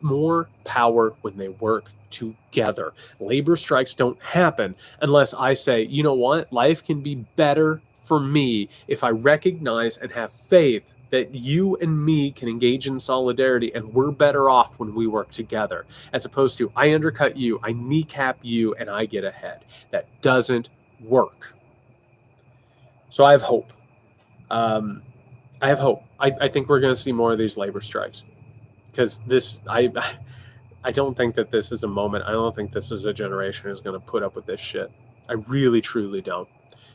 more power when they work together. Labor strikes don't happen unless I say, you know what, life can be better for me if I recognize and have faith that you and me can engage in solidarity, and we're better off when we work together, as opposed to I undercut you, I kneecap you, and I get ahead. That doesn't work. So I have hope. I have hope. I think we're going to see more of these labor strikes, because this, I don't think that this is a moment. I don't think this is a generation who's going to put up with this shit. I really, truly don't.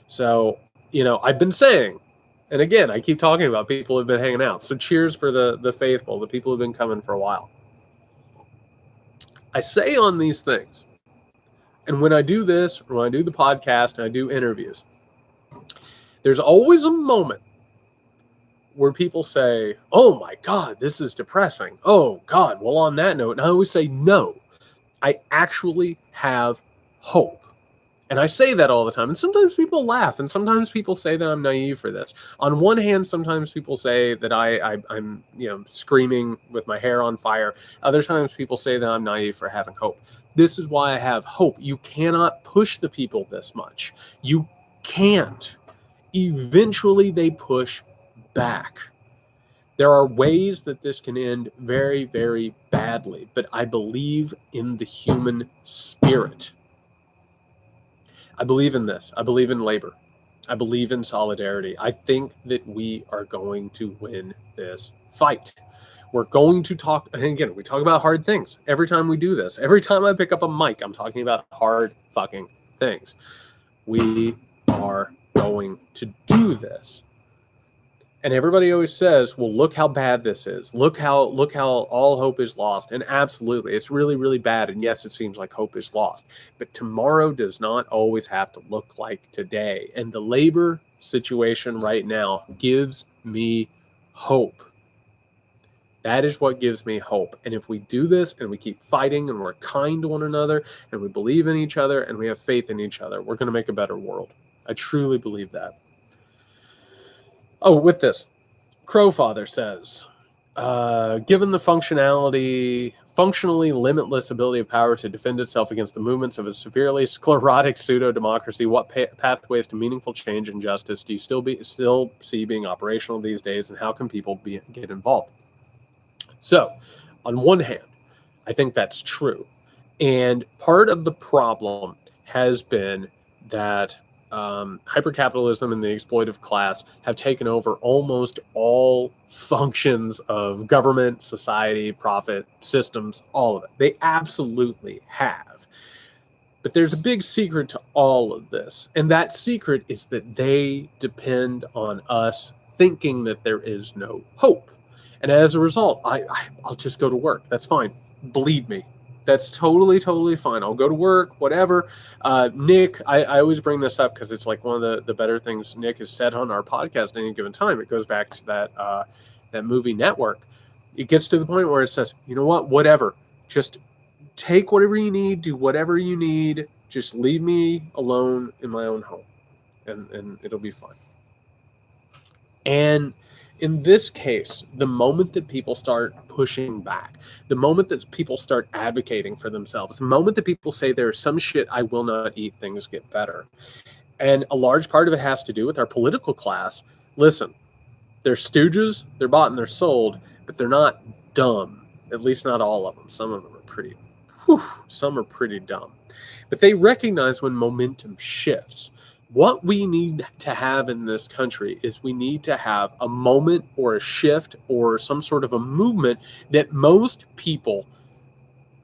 So, I've been saying, and again, I keep talking about people who've been hanging out. So cheers for the faithful, the people who've been coming for a while. I say on these things, and when I do this, or when I do the podcast and I do interviews, there's always a moment where people say, oh my God, this is depressing. Oh God, well, on that note, and I always say, no, I actually have hope. And I say that all the time. And sometimes people laugh, and sometimes people say that I'm naive for this. On one hand, sometimes people say that I'm screaming with my hair on fire. Other times people say that I'm naive for having hope. This is why I have hope. You cannot push the people this much. You can't. Eventually they push back. There are ways that this can end very, very badly, but I believe in the human spirit. I believe in this. I believe in labor. I believe in solidarity. I think that we are going to win this fight. We're going to talk, and again, we talk about hard things. Every time we do this, every time I pick up a mic, I'm talking about hard fucking things. We are going to do this. And everybody always says, well, look how bad this is. Look how all hope is lost. And absolutely, it's really, really bad. And yes, it seems like hope is lost. But tomorrow does not always have to look like today. And the labor situation right now gives me hope. That is what gives me hope. And if we do this and we keep fighting and we're kind to one another and we believe in each other and we have faith in each other, we're going to make a better world. I truly believe that. Oh, with this, Crowfather says, given the functionally limitless ability of power to defend itself against the movements of a severely sclerotic pseudo-democracy, what pathways to meaningful change and justice do you still see being operational these days, and how can people get involved? So, on one hand, I think that's true. And part of the problem has been that hypercapitalism and the exploitive class have taken over almost all functions of government, society, profit, systems, all of it. They absolutely have. But there's a big secret to all of this. And that secret is that they depend on us thinking that there is no hope. And as a result, I'll just go to work. That's fine. Bleed me. That's totally fine. I'll go to work, whatever. Nick, I always bring this up because it's like one of the better things Nick has said on our podcast at any given time. It goes back to that movie Network. It gets to the point where it says, you know what, whatever. Just take whatever you need, do whatever you need. Just leave me alone in my own home, and it'll be fine. And in this case, the moment that people start pushing back, the moment that people start advocating for themselves, the moment that people say there's some shit I will not eat, things get better. And a large part of it has to do with our political class. Listen, they're stooges, they're bought and they're sold, but they're not dumb. At least not all of them. Some of them are pretty dumb. But they recognize when momentum shifts. What we need to have in this country is we need to have a moment or a shift or some sort of a movement that most people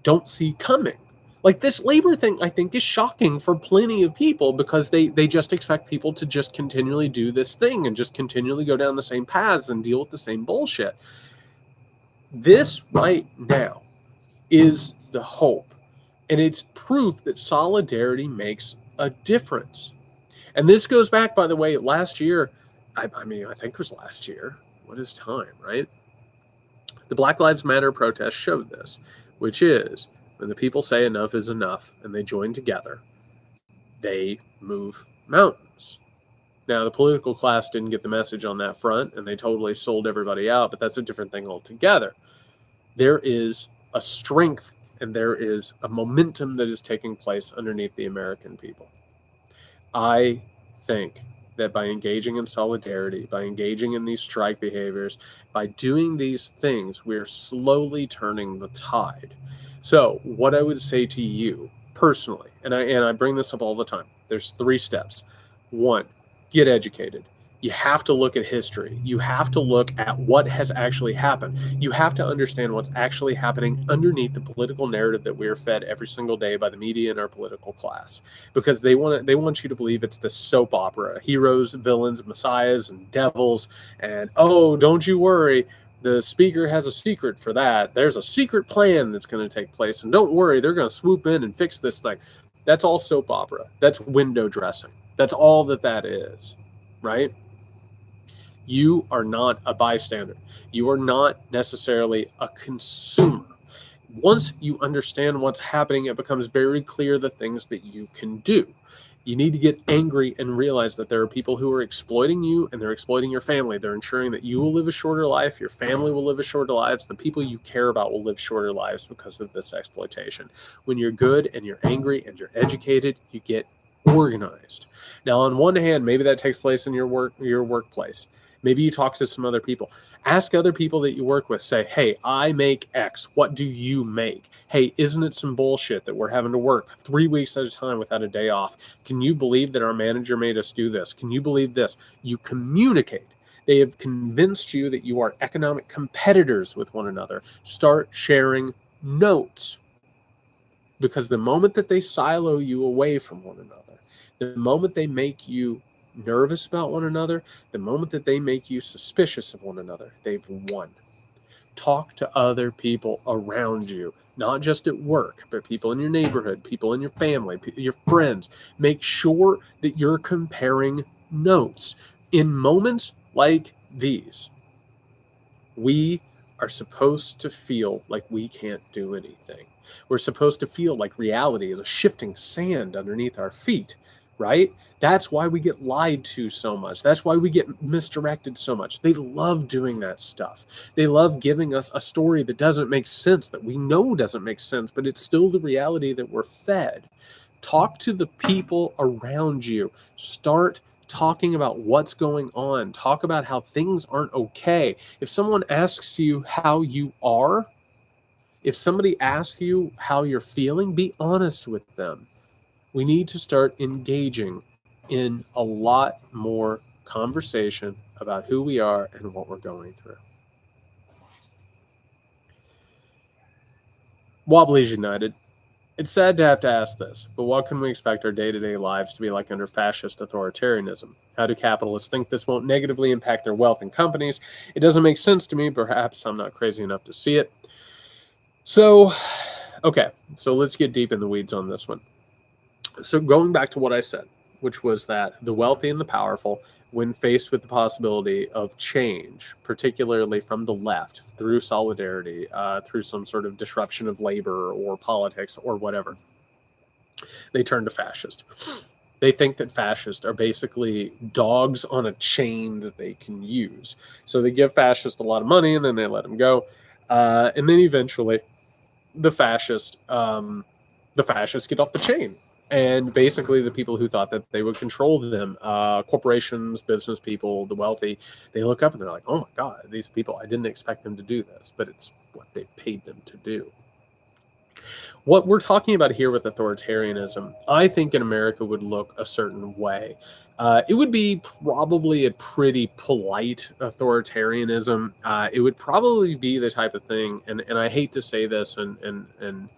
don't see coming. Like this labor thing, I think, is shocking for plenty of people because they just expect people to just continually do this thing and just continually go down the same paths and deal with the same bullshit. This right now is the hope. And it's proof that solidarity makes a difference. And this goes back, by the way, last year. I think it was last year. What is time, right? The Black Lives Matter protest showed this, which is when the people say enough is enough and they join together, they move mountains. Now, the political class didn't get the message on that front and they totally sold everybody out, but that's a different thing altogether. There is a strength and there is a momentum that is taking place underneath the American people. I think that by engaging in solidarity, by engaging in these strike behaviors, by doing these things, we're slowly turning the tide. So what I would say to you personally, and I bring this up all the time, there's 3 steps. 1, get educated. You have to look at history. You have to look at what has actually happened. You have to understand what's actually happening underneath the political narrative that we are fed every single day by the media and our political class. Because they want you to believe it's the soap opera, heroes, villains, messiahs, and devils. And, oh, don't you worry, the speaker has a secret for that. There's a secret plan that's going to take place. And don't worry, they're going to swoop in and fix this thing. That's all soap opera. That's window dressing. That's all that is, right? You are not a bystander. You are not necessarily a consumer. Once you understand what's happening, it becomes very clear the things that you can do. You need to get angry and realize that there are people who are exploiting you and they're exploiting your family. They're ensuring that you will live a shorter life, your family will live a shorter lives, the people you care about will live shorter lives because of this exploitation. When you're good and you're angry and you're educated, you get organized. Now, on one hand, maybe that takes place in your workplace. Maybe you talk to some other people. Ask other people that you work with, say, hey, I make X. What do you make? Hey, isn't it some bullshit that we're having to work 3 weeks at a time without a day off? Can you believe that our manager made us do this? Can you believe this? You communicate. They have convinced you that you are economic competitors with one another. Start sharing notes. Because the moment that they silo you away from one another, the moment they make you nervous about one another, the moment that they make you suspicious of one another, they've won. Talk to other people around you, not just at work, but people in your neighborhood, people in your family, your friends. Make sure that you're comparing notes. In moments like these, we are supposed to feel like we can't do anything. We're supposed to feel like reality is a shifting sand underneath our feet, right? That's why we get lied to so much. That's why we get misdirected so much. They love doing that stuff. They love giving us a story that doesn't make sense, that we know doesn't make sense, but it's still the reality that we're fed. Talk to the people around you. Start talking about what's going on. Talk about how things aren't okay. If someone asks you how you are, if somebody asks you how you're feeling, be honest with them. We need to start engaging in a lot more conversation about who we are and what we're going through. Wobblies United. It's sad to have to ask this, but what can we expect our day-to-day lives to be like under fascist authoritarianism? How do capitalists think this won't negatively impact their wealth and companies? It doesn't make sense to me. Perhaps I'm not crazy enough to see it. So let's get deep in the weeds on this one. So going back to what I said, which was that the wealthy and the powerful, when faced with the possibility of change, particularly from the left, through solidarity, through some sort of disruption of labor or politics or whatever, they turn to fascist. They think that fascists are basically dogs on a chain that they can use. So they give fascists a lot of money and then they let them go. And then eventually the fascists get off the chain. And basically the people who thought that they would control them, corporations, business people, the wealthy, they look up and they're like, oh my God, these people, I didn't expect them to do this, but it's what they paid them to do. What we're talking about here with authoritarianism, I think in America would look a certain way. It would be probably a pretty polite authoritarianism. It would probably be the type of thing, and I hate to say this, and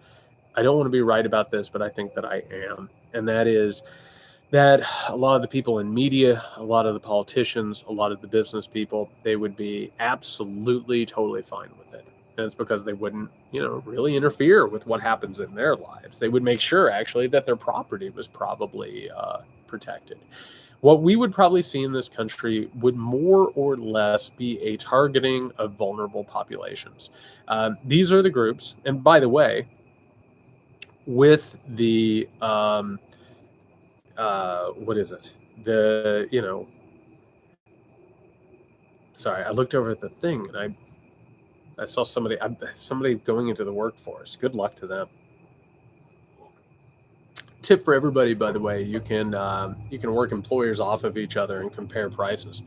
I don't want to be right about this, but I think that I am. And that is that a lot of the people in media, a lot of the politicians, a lot of the business people, they would be absolutely, totally fine with it. And it's because they wouldn't, really interfere with what happens in their lives. They would make sure, actually, that their property was probably protected. What we would probably see in this country would more or less be a targeting of vulnerable populations. These are the groups, and by the way, with the what is it? Sorry, I looked over at the thing and I saw somebody going into the workforce. Good luck to them. Tip for everybody, by the way, you can work employers off of each other and compare prices.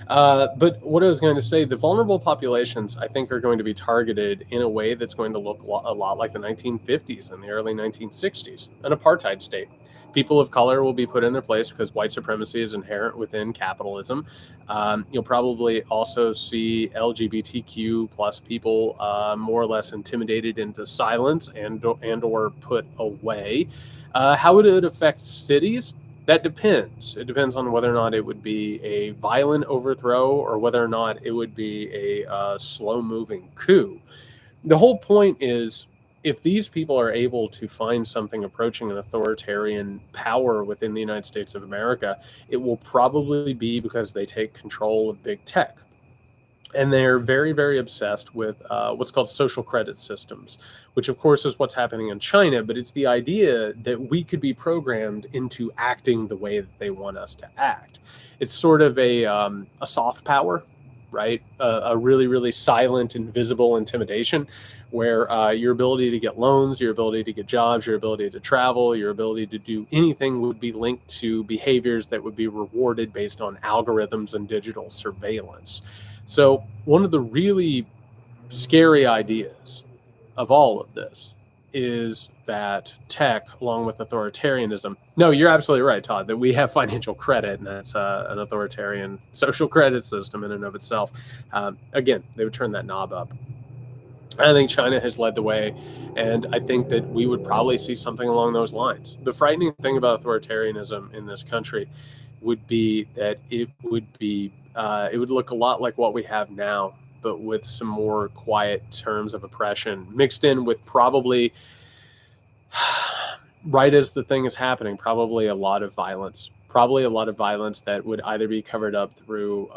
But what I was going to say, the vulnerable populations, I think, are going to be targeted in a way that's going to look a lot like the 1950s and the early 1960s, an apartheid state. People of color will be put in their place because white supremacy is inherent within capitalism. You'll probably also see LGBTQ plus people more or less intimidated into silence and or put away. How would it affect cities? That depends. It depends on whether or not it would be a violent overthrow or whether or not it would be a slow-moving coup. The whole point is, if these people are able to find something approaching an authoritarian power within the United States of America, it will probably be because they take control of big tech. And they're very, very obsessed with what's called social credit systems, which, of course, is what's happening in China. But it's the idea that we could be programmed into acting the way that they want us to act. It's sort of a soft power, right? A really, really silent, invisible intimidation where your ability to get loans, your ability to get jobs, your ability to travel, your ability to do anything would be linked to behaviors that would be rewarded based on algorithms and digital surveillance. So one of the really scary ideas of all of this is that tech, along with authoritarianism, no, you're absolutely right, Todd, that we have financial credit, and that's an authoritarian social credit system in and of itself. Again, they would turn that knob up. I think China has led the way, and I think that we would probably see something along those lines. The frightening thing about authoritarianism in this country, would be that it would look a lot like what we have now, but with some more quiet terms of oppression mixed in with probably, right as the thing is happening, probably a lot of violence that would either be covered up through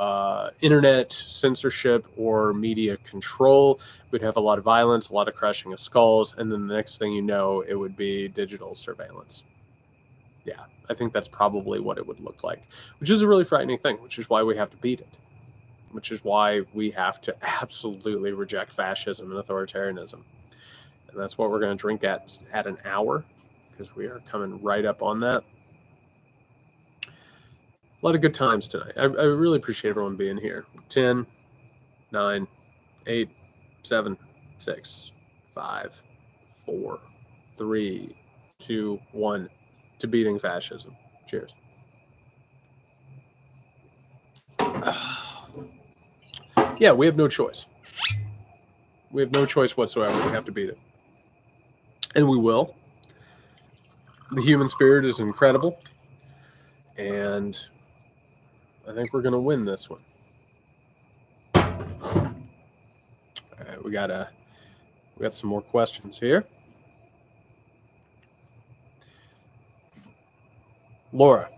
internet censorship or media control. We'd have a lot of violence, a lot of crushing of skulls, and then the next thing you know, it would be digital surveillance. Yeah, I think that's probably what it would look like, which is a really frightening thing, which is why we have to beat it, which is why we have to absolutely reject fascism and authoritarianism. And that's what we're going to drink at an hour, because we are coming right up on that. A lot of good times tonight. I really appreciate everyone being here. 10, 9, 8, 7, 6, 5, 4, 3, 2, 1 to beating fascism. Cheers. Yeah, we have no choice. We have no choice whatsoever. We have to beat it. And we will. The human spirit is incredible. And I think we're going to win this one. All right, we got some more questions here. Laura,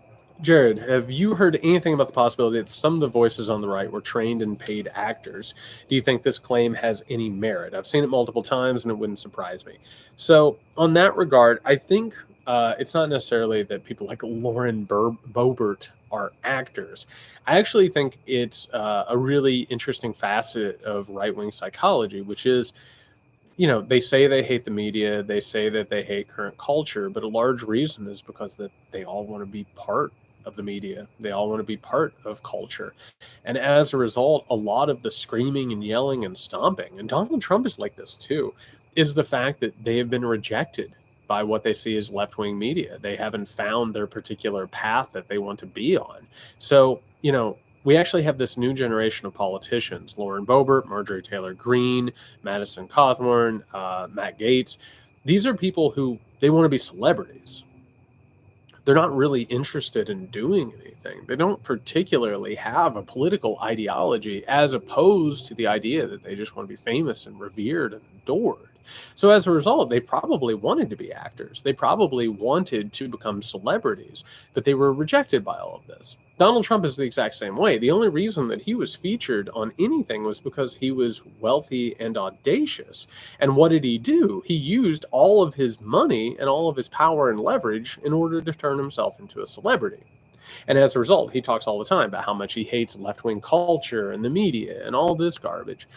Jared, have you heard anything about the possibility that some of the voices on the right were trained and paid actors? Do you think this claim has any merit? I've seen it multiple times, and it wouldn't surprise me. So on that regard, I think it's not necessarily that people like Lauren Boebert are actors. I actually think it's a really interesting facet of right-wing psychology, which is, they say they hate the media, they say that they hate current culture, but a large reason is because that they all want to be part of the media. They all want to be part of culture. And as a result, a lot of the screaming and yelling and stomping, and Donald Trump is like this too, is the fact that they have been rejected by what they see as left-wing media. They haven't found their particular path that they want to be on. So, we actually have this new generation of politicians, Lauren Boebert, Marjorie Taylor Greene, Madison Cawthorn, Matt Gaetz. These are people who, they want to be celebrities. They're not really interested in doing anything. They don't particularly have a political ideology, as opposed to the idea that they just want to be famous and revered and adored. So as a result, they probably wanted to be actors. They probably wanted to become celebrities, but they were rejected by all of this. Donald Trump is the exact same way. The only reason that he was featured on anything was because he was wealthy and audacious. And what did he do? He used all of his money and all of his power and leverage in order to turn himself into a celebrity. And as a result, he talks all the time about how much he hates left-wing culture and the media and all this garbage.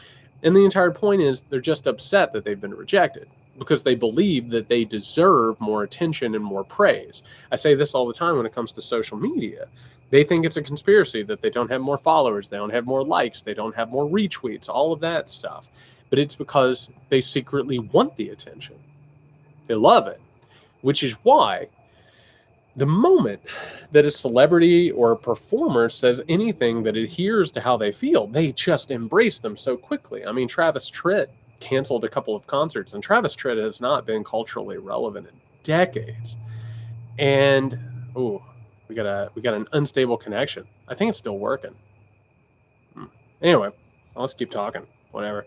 And the entire point is they're just upset that they've been rejected because they believe that they deserve more attention and more praise. I say this all the time when it comes to social media. They think it's a conspiracy that they don't have more followers, they don't have more likes, they don't have more retweets, all of that stuff. But it's because they secretly want the attention. They love it, which is why the moment that a celebrity or a performer says anything that adheres to how they feel, they just embrace them so quickly. I mean, Travis Tritt canceled a couple of concerts, and Travis Tritt has not been culturally relevant in decades. And, we got an unstable connection. I think it's still working. Anyway, let's keep talking. Whatever.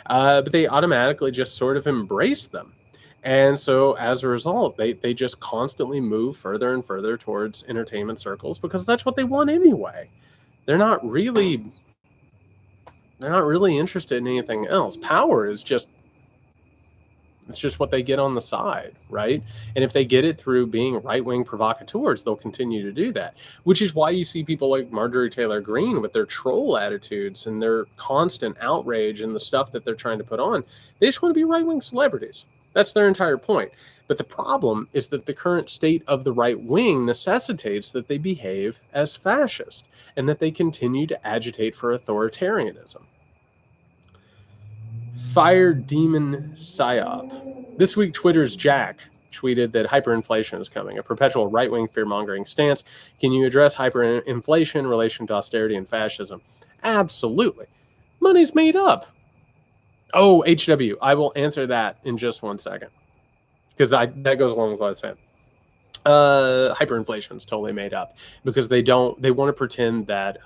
But they automatically just sort of embrace them. And so as a result, they just constantly move further and further towards entertainment circles because that's what they want anyway. They're not really interested in anything else. Power is just what they get on the side, right? And if they get it through being right-wing provocateurs, they'll continue to do that, which is why you see people like Marjorie Taylor Greene with their troll attitudes and their constant outrage and the stuff that they're trying to put on. They just want to be right-wing celebrities. That's their entire point. But the problem is that the current state of the right wing necessitates that they behave as fascist and that they continue to agitate for authoritarianism. Fire Demon Psyop. This week, Twitter's Jack tweeted that hyperinflation is coming, a perpetual right-wing fear-mongering stance. Can you address hyperinflation in relation to austerity and fascism? Absolutely. Money's made up. Oh, HW, I will answer that in just 1 second, because that goes along with what I said. Hyperinflation is totally made up because they want to pretend that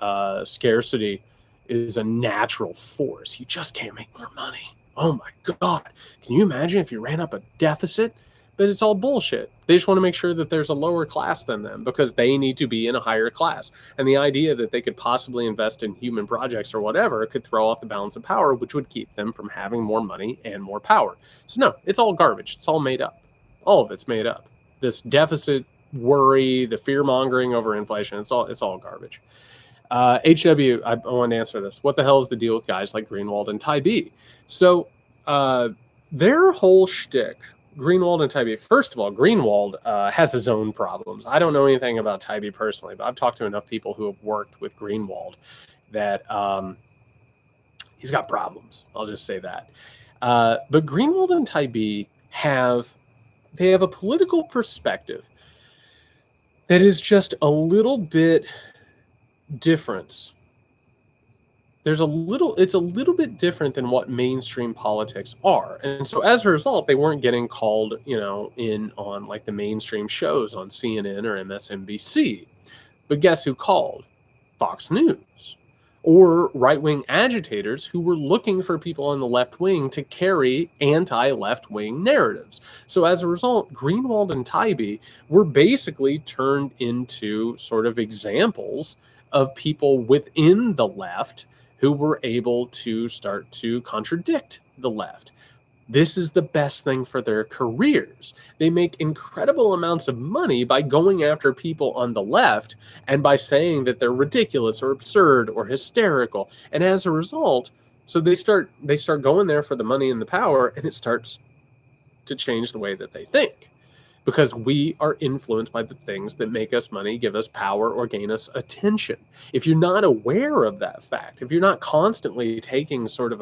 scarcity is a natural force. You just can't make more money. Oh my God. Can you imagine if you ran up a deficit? But it's all bullshit. They just want to make sure that there's a lower class than them because they need to be in a higher class. And the idea that they could possibly invest in human projects or whatever could throw off the balance of power, which would keep them from having more money and more power. So no, it's all garbage. It's all made up. All of it's made up. This deficit worry, the fear mongering over inflation, it's all garbage. HW, I want to answer this. What the hell is the deal with guys like Greenwald and Tybee? So their whole shtick, Greenwald and Tybee. First of all, Greenwald has his own problems. I don't know anything about Tybee personally, but I've talked to enough people who have worked with Greenwald that he's got problems. I'll just say that. But Greenwald and Tybee have a political perspective that is just a little bit different. It's a little bit different than what mainstream politics are. And so as a result, they weren't getting called, in on like the mainstream shows on CNN or MSNBC. But guess who called? Fox News. Or right-wing agitators who were looking for people on the left wing to carry anti-left wing narratives. So as a result, Greenwald and Tybee were basically turned into sort of examples of people within the left who were able to start to contradict the left. This is the best thing for their careers. They make incredible amounts of money by going after people on the left and by saying that they're ridiculous or absurd or hysterical. And as a result, so they start going there for the money and the power, and it starts to change the way that they think. Because we are influenced by the things that make us money, give us power, or gain us attention. If you're not aware of that fact, if you're not constantly taking sort of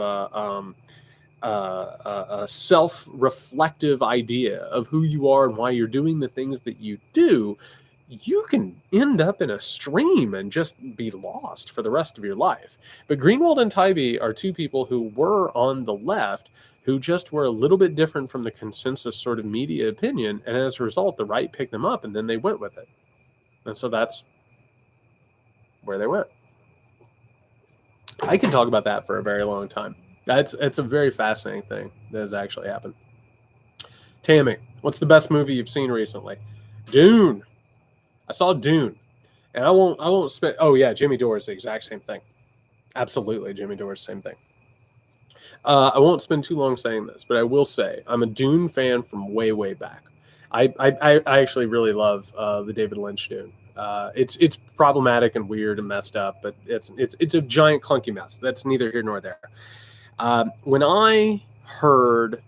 a self-reflective idea of who you are and why you're doing the things that you do, you can end up in a stream and just be lost for the rest of your life. But Greenwald and Tybee are two people who were on the left who just were a little bit different from the consensus sort of media opinion. And as a result, the right picked them up and then they went with it. And so that's where they went. I can talk about that for a very long time. It's a very fascinating thing that has actually happened. Tammy, what's the best movie you've seen recently? Dune. I saw Dune. And I won't spend. Oh yeah, Jimmy Dore is the exact same thing. Absolutely, Jimmy Dore is the same thing. I won't spend too long saying this, but I will say I'm a Dune fan from way back. I actually really love the David Lynch Dune. It's problematic and weird and messed up, but it's a giant clunky mess. That's neither here nor there. When I heard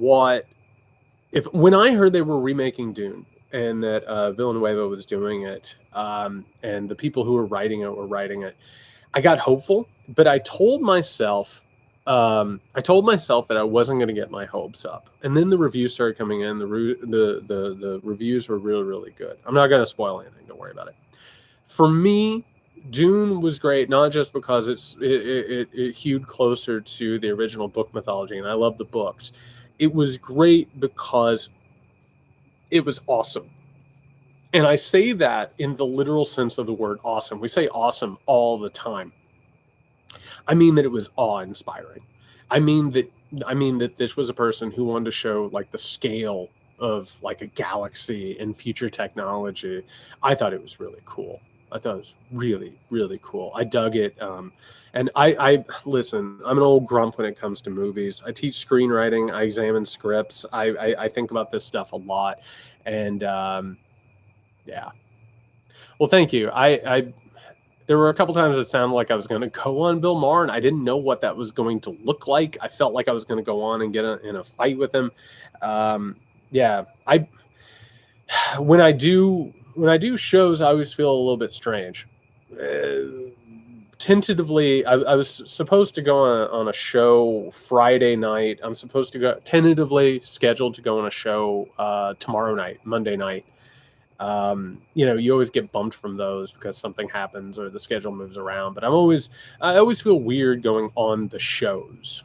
they were remaking Dune and that Villeneuve was doing it, and the people who were writing it, I got hopeful, but I told myself that I wasn't going to get my hopes up. And then the reviews started coming in. The reviews were really good. I'm not going to spoil anything. Don't worry about it. For me, Dune was great, not just because it hewed closer to the original book mythology, and I love the books. It was great because it was awesome. And I say that in the literal sense of the word awesome. We say awesome all the time. I mean that it was awe-inspiring. I mean that this was a person who wanted to show like the scale of like a galaxy and future technology. I thought it was really cool. I thought it was really cool. I dug it. And I listen, I'm an old grump when it comes to movies. I teach screenwriting. I examine scripts. I think about this stuff a lot. And yeah. Well, thank you. There were a couple times it sounded like I was going to go on Bill Maher, and I didn't know what that was going to look like. I felt like I was going to go on and get in a fight with him. Yeah, when I do shows, I always feel a little bit strange. Tentatively, I was supposed to go on a show Friday night. I'm supposed to go tentatively scheduled to go on a show tomorrow night, Monday night. You always get bumped from those because something happens or the schedule moves around. But I always feel weird going on the shows.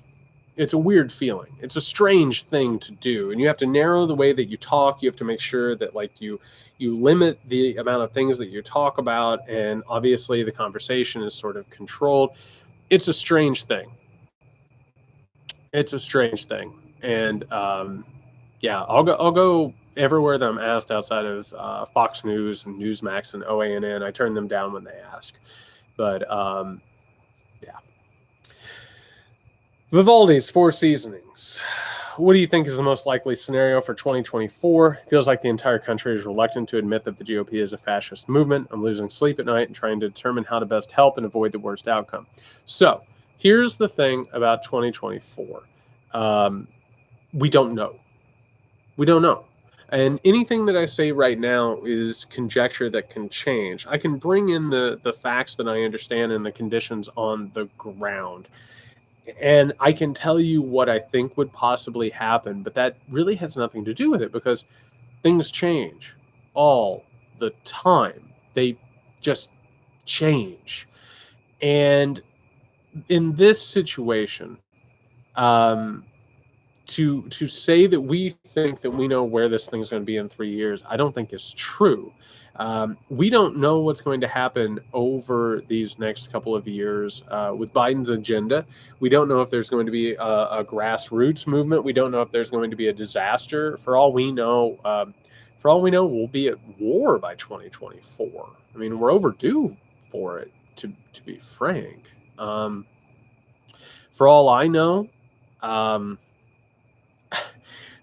It's a weird feeling. It's a strange thing to do, and you have to narrow the way that you talk. You have to make sure that like you limit the amount of things that you talk about, and obviously the conversation is sort of controlled. It's a strange thing. It's a strange thing, and yeah, I'll go everywhere that I'm asked outside of Fox News and Newsmax and OANN. I turn them down when they ask, but yeah. Vivaldi's Four Seasonings. What do you think is the most likely scenario for 2024? It feels like the entire country is reluctant to admit that the GOP is a fascist movement. I'm losing sleep at night and trying to determine how to best help and avoid the worst outcome. So here's the thing about 2024. We don't know. We don't know. And anything that I say right now is conjecture that can change. I can bring in the facts that I understand and the conditions on the ground. And I can tell you what I think would possibly happen, but that really has nothing to do with it because things change all the time. They just change. And in this situation, to say that we think that we know where this thing's going to be in 3 years, I don't think is true. We don't know what's going to happen over these next couple of years with Biden's agenda. We don't know if there's going to be a grassroots movement. We don't know if there's going to be a disaster. For all we know, we'll be at war by 2024. I mean, we're overdue for it, to be frank. For all I know,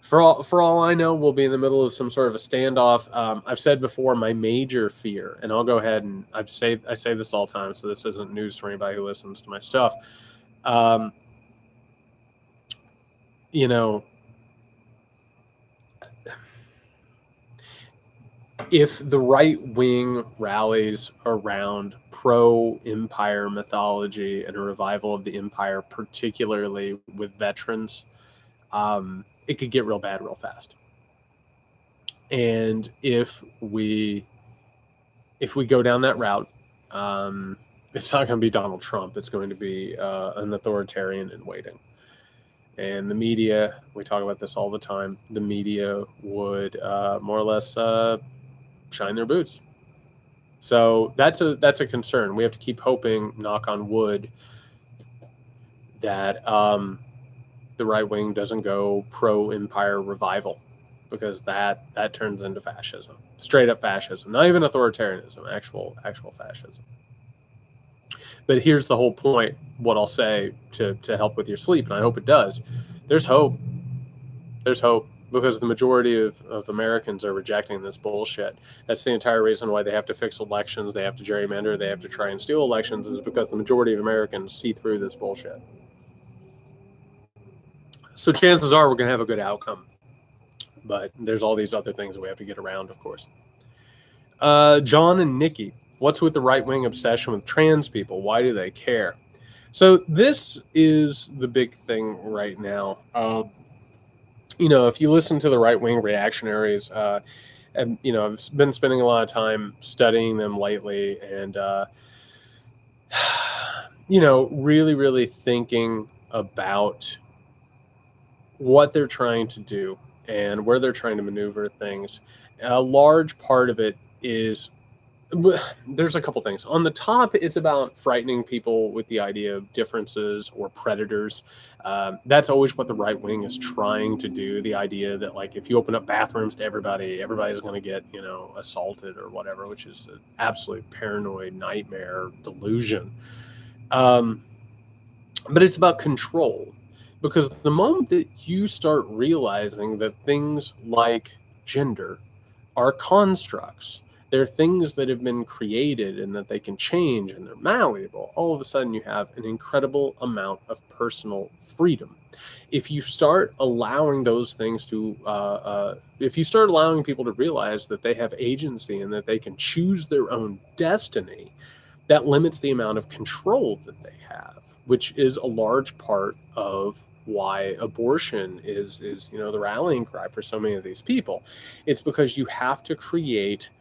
For all I know, we'll be in the middle of some sort of a standoff. I've said before, my major fear, and I'll go ahead and I say this all the time, so this isn't news for anybody who listens to my stuff. You know, if the right wing rallies around pro-empire mythology and a revival of the empire, particularly with veterans, it could get real bad real fast. And if we go down that route, it's not going to be Donald Trump. It's going to be an authoritarian in waiting. And the media, we talk about this all the time, the media would more or less shine their boots. So that's a concern. We have to keep hoping, knock on wood, that the right wing doesn't go pro-empire revival, because that turns into fascism, straight up fascism, not even authoritarianism, actual fascism. But here's the whole point. What I'll say to help with your sleep, and I hope it does. There's hope. There's hope, because the majority of Americans are rejecting this bullshit. That's the entire reason why they have to fix elections, they have to gerrymander, they have to try and steal elections, is because the majority of Americans see through this bullshit. So chances are we're going to have a good outcome. But there's all these other things that we have to get around, of course. John and Nikki, what's with the right-wing obsession with trans people? Why do they care? So this is the big thing right now. If you listen to the right-wing reactionaries, and I've been spending a lot of time studying them lately, and really, really thinking about what they're trying to do and where they're trying to maneuver things. A large part of it is, there's a couple things. On the top, it's about frightening people with the idea of differences or predators. That's always what the right wing is trying to do. The idea that, like, if you open up bathrooms to everybody's going to get, assaulted or whatever, which is an absolute paranoid nightmare delusion. But it's about control. Because the moment that you start realizing that things like gender are constructs, they're things that have been created and that they can change and they're malleable, all of a sudden you have an incredible amount of personal freedom. If you start allowing those things to, if you start allowing people to realize that they have agency and that they can choose their own destiny, that limits the amount of control that they have, which is a large part of why abortion is the rallying cry for so many of these people. It's because you have to create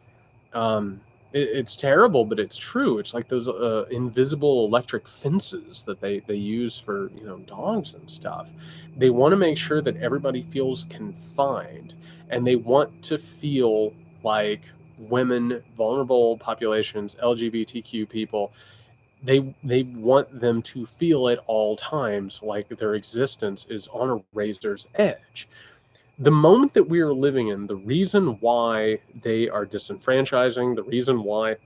It's terrible, but it's true. It's like those invisible electric fences that they use for, dogs and stuff. They want to make sure that everybody feels confined, and they want to feel like women, vulnerable populations, LGBTQ people, they want them to feel at all times like their existence is on a razor's edge. The moment that we are living in, the reason why they are disenfranchising, the reason why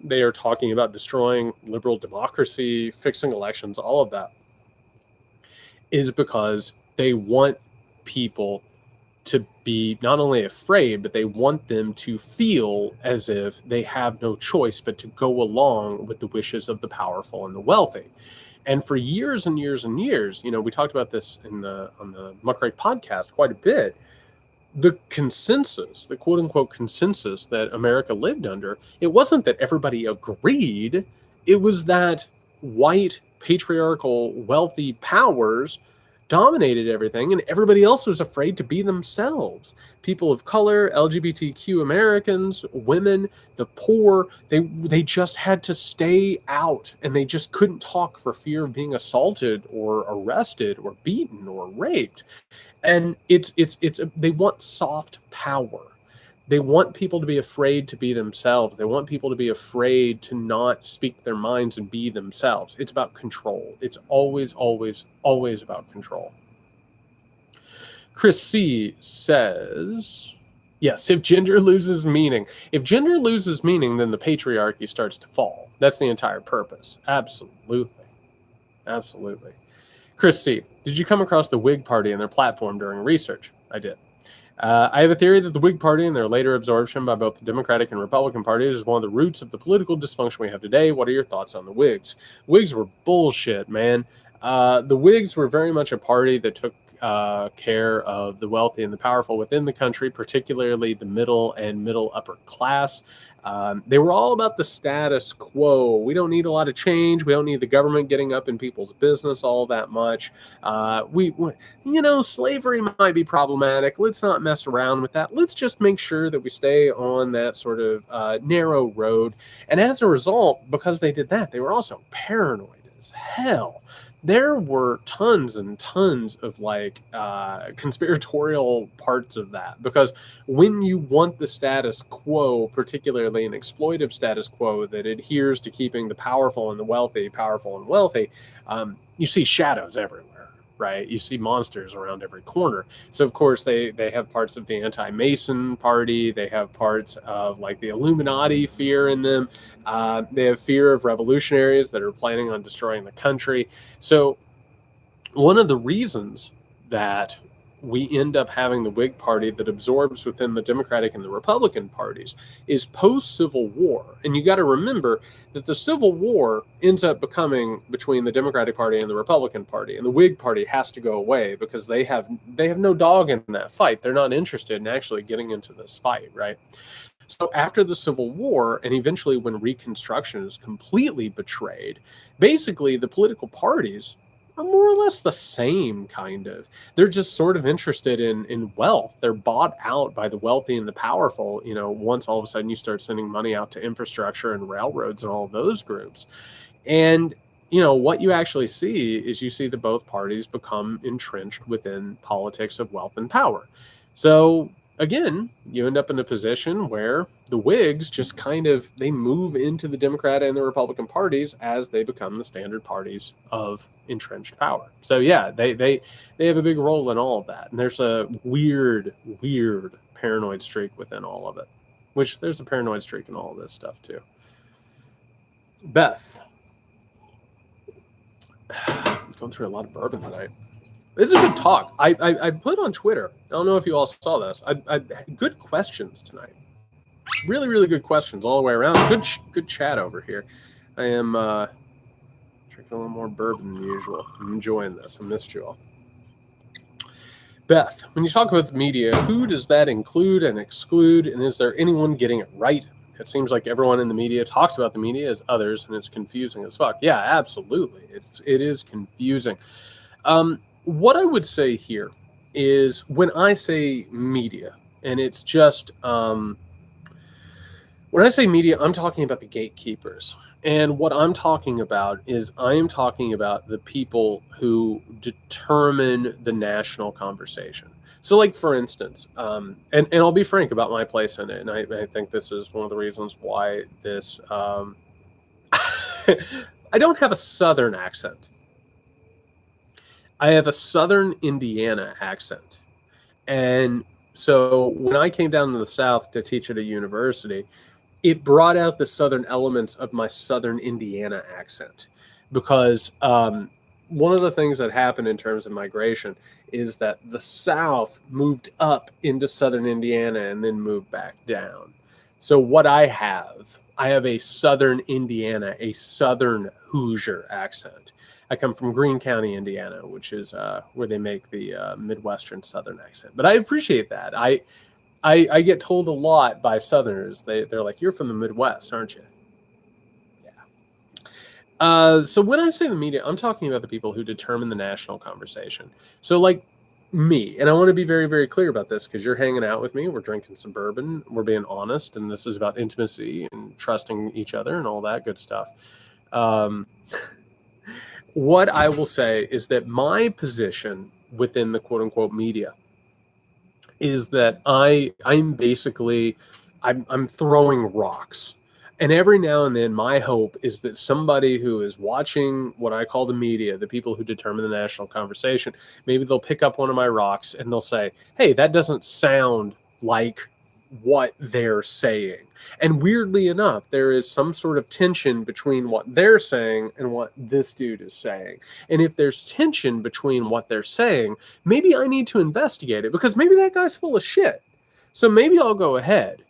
they are talking about destroying liberal democracy, fixing elections, all of that, is because they want people to be not only afraid, but they want them to feel as if they have no choice but to go along with the wishes of the powerful and the wealthy. And for years and years and years, we talked about this on the Muckrake podcast quite a bit. The consensus, the quote unquote consensus that America lived under, it wasn't that everybody agreed. It was that white, patriarchal, wealthy powers dominated everything, and everybody else was afraid to be themselves. People of color, LGBTQ Americans, women, the poor, they just had to stay out, and they just couldn't talk for fear of being assaulted or arrested or beaten or raped. And they want soft power. They want people to be afraid to be themselves. They want people to be afraid to not speak their minds and be themselves. It's about control. It's always, always, always about control. Chris C says, yes, if gender loses meaning, then the patriarchy starts to fall. That's the entire purpose. Absolutely. Absolutely. Chris C, did you come across the Whig Party and their platform during research? I did. I have a theory that the Whig Party and their later absorption by both the Democratic and Republican parties is one of the roots of the political dysfunction we have today. What are your thoughts on the Whigs? Whigs were bullshit, man. The Whigs were very much a party that took care of the wealthy and the powerful within the country, particularly the middle and middle upper class. They were all about the status quo. We don't need a lot of change. We don't need the government getting up in people's business all that much. Slavery might be problematic. Let's not mess around with that. Let's just make sure that we stay on that sort of narrow road. And as a result, because they did that, they were also paranoid as hell. There were tons and tons of conspiratorial parts of that, because when you want the status quo, particularly an exploitive status quo that adheres to keeping the powerful and the wealthy powerful and wealthy, you see shadows everywhere, right? You see monsters around every corner. So of course they have parts of the anti-Mason party. They have parts of the Illuminati fear in them. They have fear of revolutionaries that are planning on destroying the country. So one of the reasons that we end up having the Whig Party that absorbs within the Democratic and the Republican parties is post-Civil War. And you got to remember that the Civil War ends up becoming between the Democratic Party and the Republican Party, and the Whig Party has to go away because they have no dog in that fight. They're not interested in actually getting into this fight, right? So after the Civil War, and eventually when Reconstruction is completely betrayed, basically the political parties are more or less the same, kind of. They're just sort of interested in wealth. They're bought out by the wealthy and the powerful, once all of a sudden you start sending money out to infrastructure and railroads and all of those groups. And, what you actually see is you see that both parties become entrenched within politics of wealth and power. So again, you end up in a position where the Whigs just they move into the Democratic and the Republican parties as they become the standard parties of entrenched power. So yeah, they have a big role in all of that. And there's a weird paranoid streak within all of it, which there's a paranoid streak in all of this stuff too. Beth. It's going through a lot of bourbon tonight. This is a good talk. I put on Twitter. I don't know if you all saw this. I good questions tonight. Really, really good questions all the way around. Good chat over here. I am drinking a little more bourbon than usual. I'm enjoying this. I missed you all. Beth, when you talk about the media, who does that include and exclude? And is there anyone getting it right? It seems like everyone in the media talks about the media as others, and it's confusing as fuck. Yeah, absolutely. It is confusing. What I would say here is when I say media, and it's just When I say media, I'm talking about the gatekeepers. And what I'm talking about is I am talking about the people who determine the national conversation. So, like, for instance, and I'll be frank about my place in it, and I think this is one of the reasons why this, I don't have a Southern accent. I have a Southern Indiana accent. And so when I came down to the South to teach at a university, it brought out the Southern elements of my Southern Indiana accent. Because one of the things that happened in terms of migration is that the South moved up into Southern Indiana and then moved back down. So what I have a Southern Indiana, a Southern Hoosier accent. I come from Greene County, Indiana, which is where they make the Midwestern Southern accent. But I appreciate that. I get told a lot by Southerners. They're like, "You're from the Midwest, aren't you?" Yeah. So when I say the media, I'm talking about the people who determine the national conversation. So, like me, and I want to be very, very clear about this because you're hanging out with me. We're drinking some bourbon. We're being honest, and this is about intimacy and trusting each other and all that good stuff. What I will say is that my position within the quote unquote media is that I'm throwing rocks. And every now and then my hope is that somebody who is watching what I call the media, the people who determine the national conversation, maybe they'll pick up one of my rocks and they'll say, "Hey, that doesn't sound like what they're saying." And weirdly enough, there is some sort of tension between what they're saying and what this dude is saying. And if there's tension between what they're saying, maybe I need to investigate it because maybe that guy's full of shit. So maybe I'll go ahead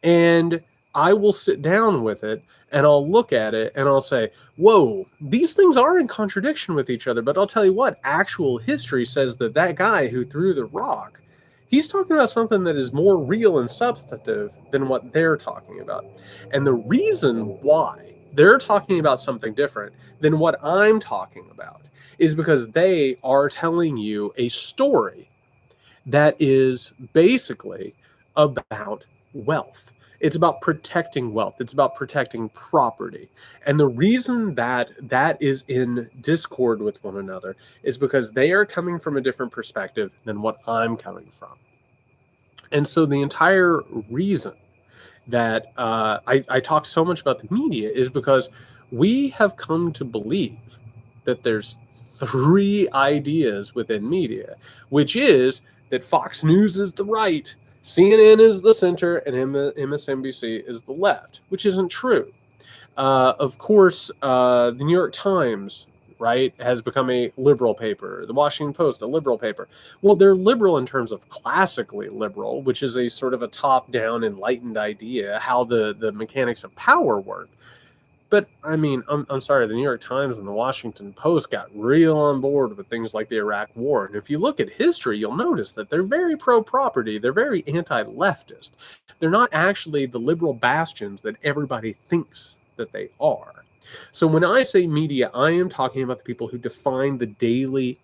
and I will sit down with it and I'll look at it and I'll say, whoa, these things are in contradiction with each other. But I'll tell you what, actual history says that that guy who threw the rock, he's talking about something that is more real and substantive than what they're talking about. And the reason why they're talking about something different than what I'm talking about is because they are telling you a story that is basically about wealth. It's about protecting wealth. It's about protecting property. And the reason that that is in discord with one another is because they are coming from a different perspective than what I'm coming from. And so the entire reason that I talk so much about the media is because we have come to believe that there's three ideas within media, which is that Fox News is the right, CNN is the center, and MSNBC is the left, which isn't true. Of course, the New York Times, right, has become a liberal paper. The Washington Post, a liberal paper. Well, they're liberal in terms of classically liberal, which is a sort of a top-down enlightened idea, how the mechanics of power work. But, I mean, I'm sorry, the New York Times and the Washington Post got real on board with things like the Iraq War. And if you look at history, you'll notice that they're very pro-property. They're very anti-leftist. They're not actually the liberal bastions that everybody thinks that they are. So when I say media, I am talking about the people who define the daily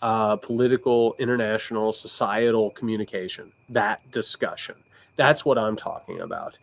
political, international, societal communication, that discussion. That's what I'm talking about.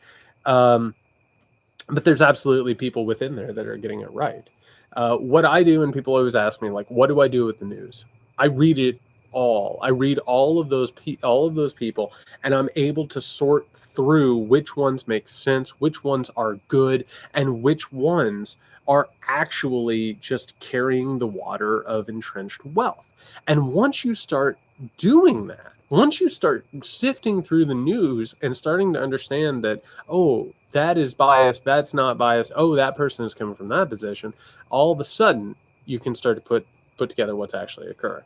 But there's absolutely people within there that are getting it right. What I do, and people always ask me, like, what do I do with the news? I read it all. I read all of those people, and I'm able to sort through which ones make sense, which ones are good, and which ones are actually just carrying the water of entrenched wealth. And once you start doing that, once you start sifting through the news and starting to understand that, oh, that is biased, that's not biased, oh, that person is coming from that position, all of a sudden you can start to put together what's actually occurring.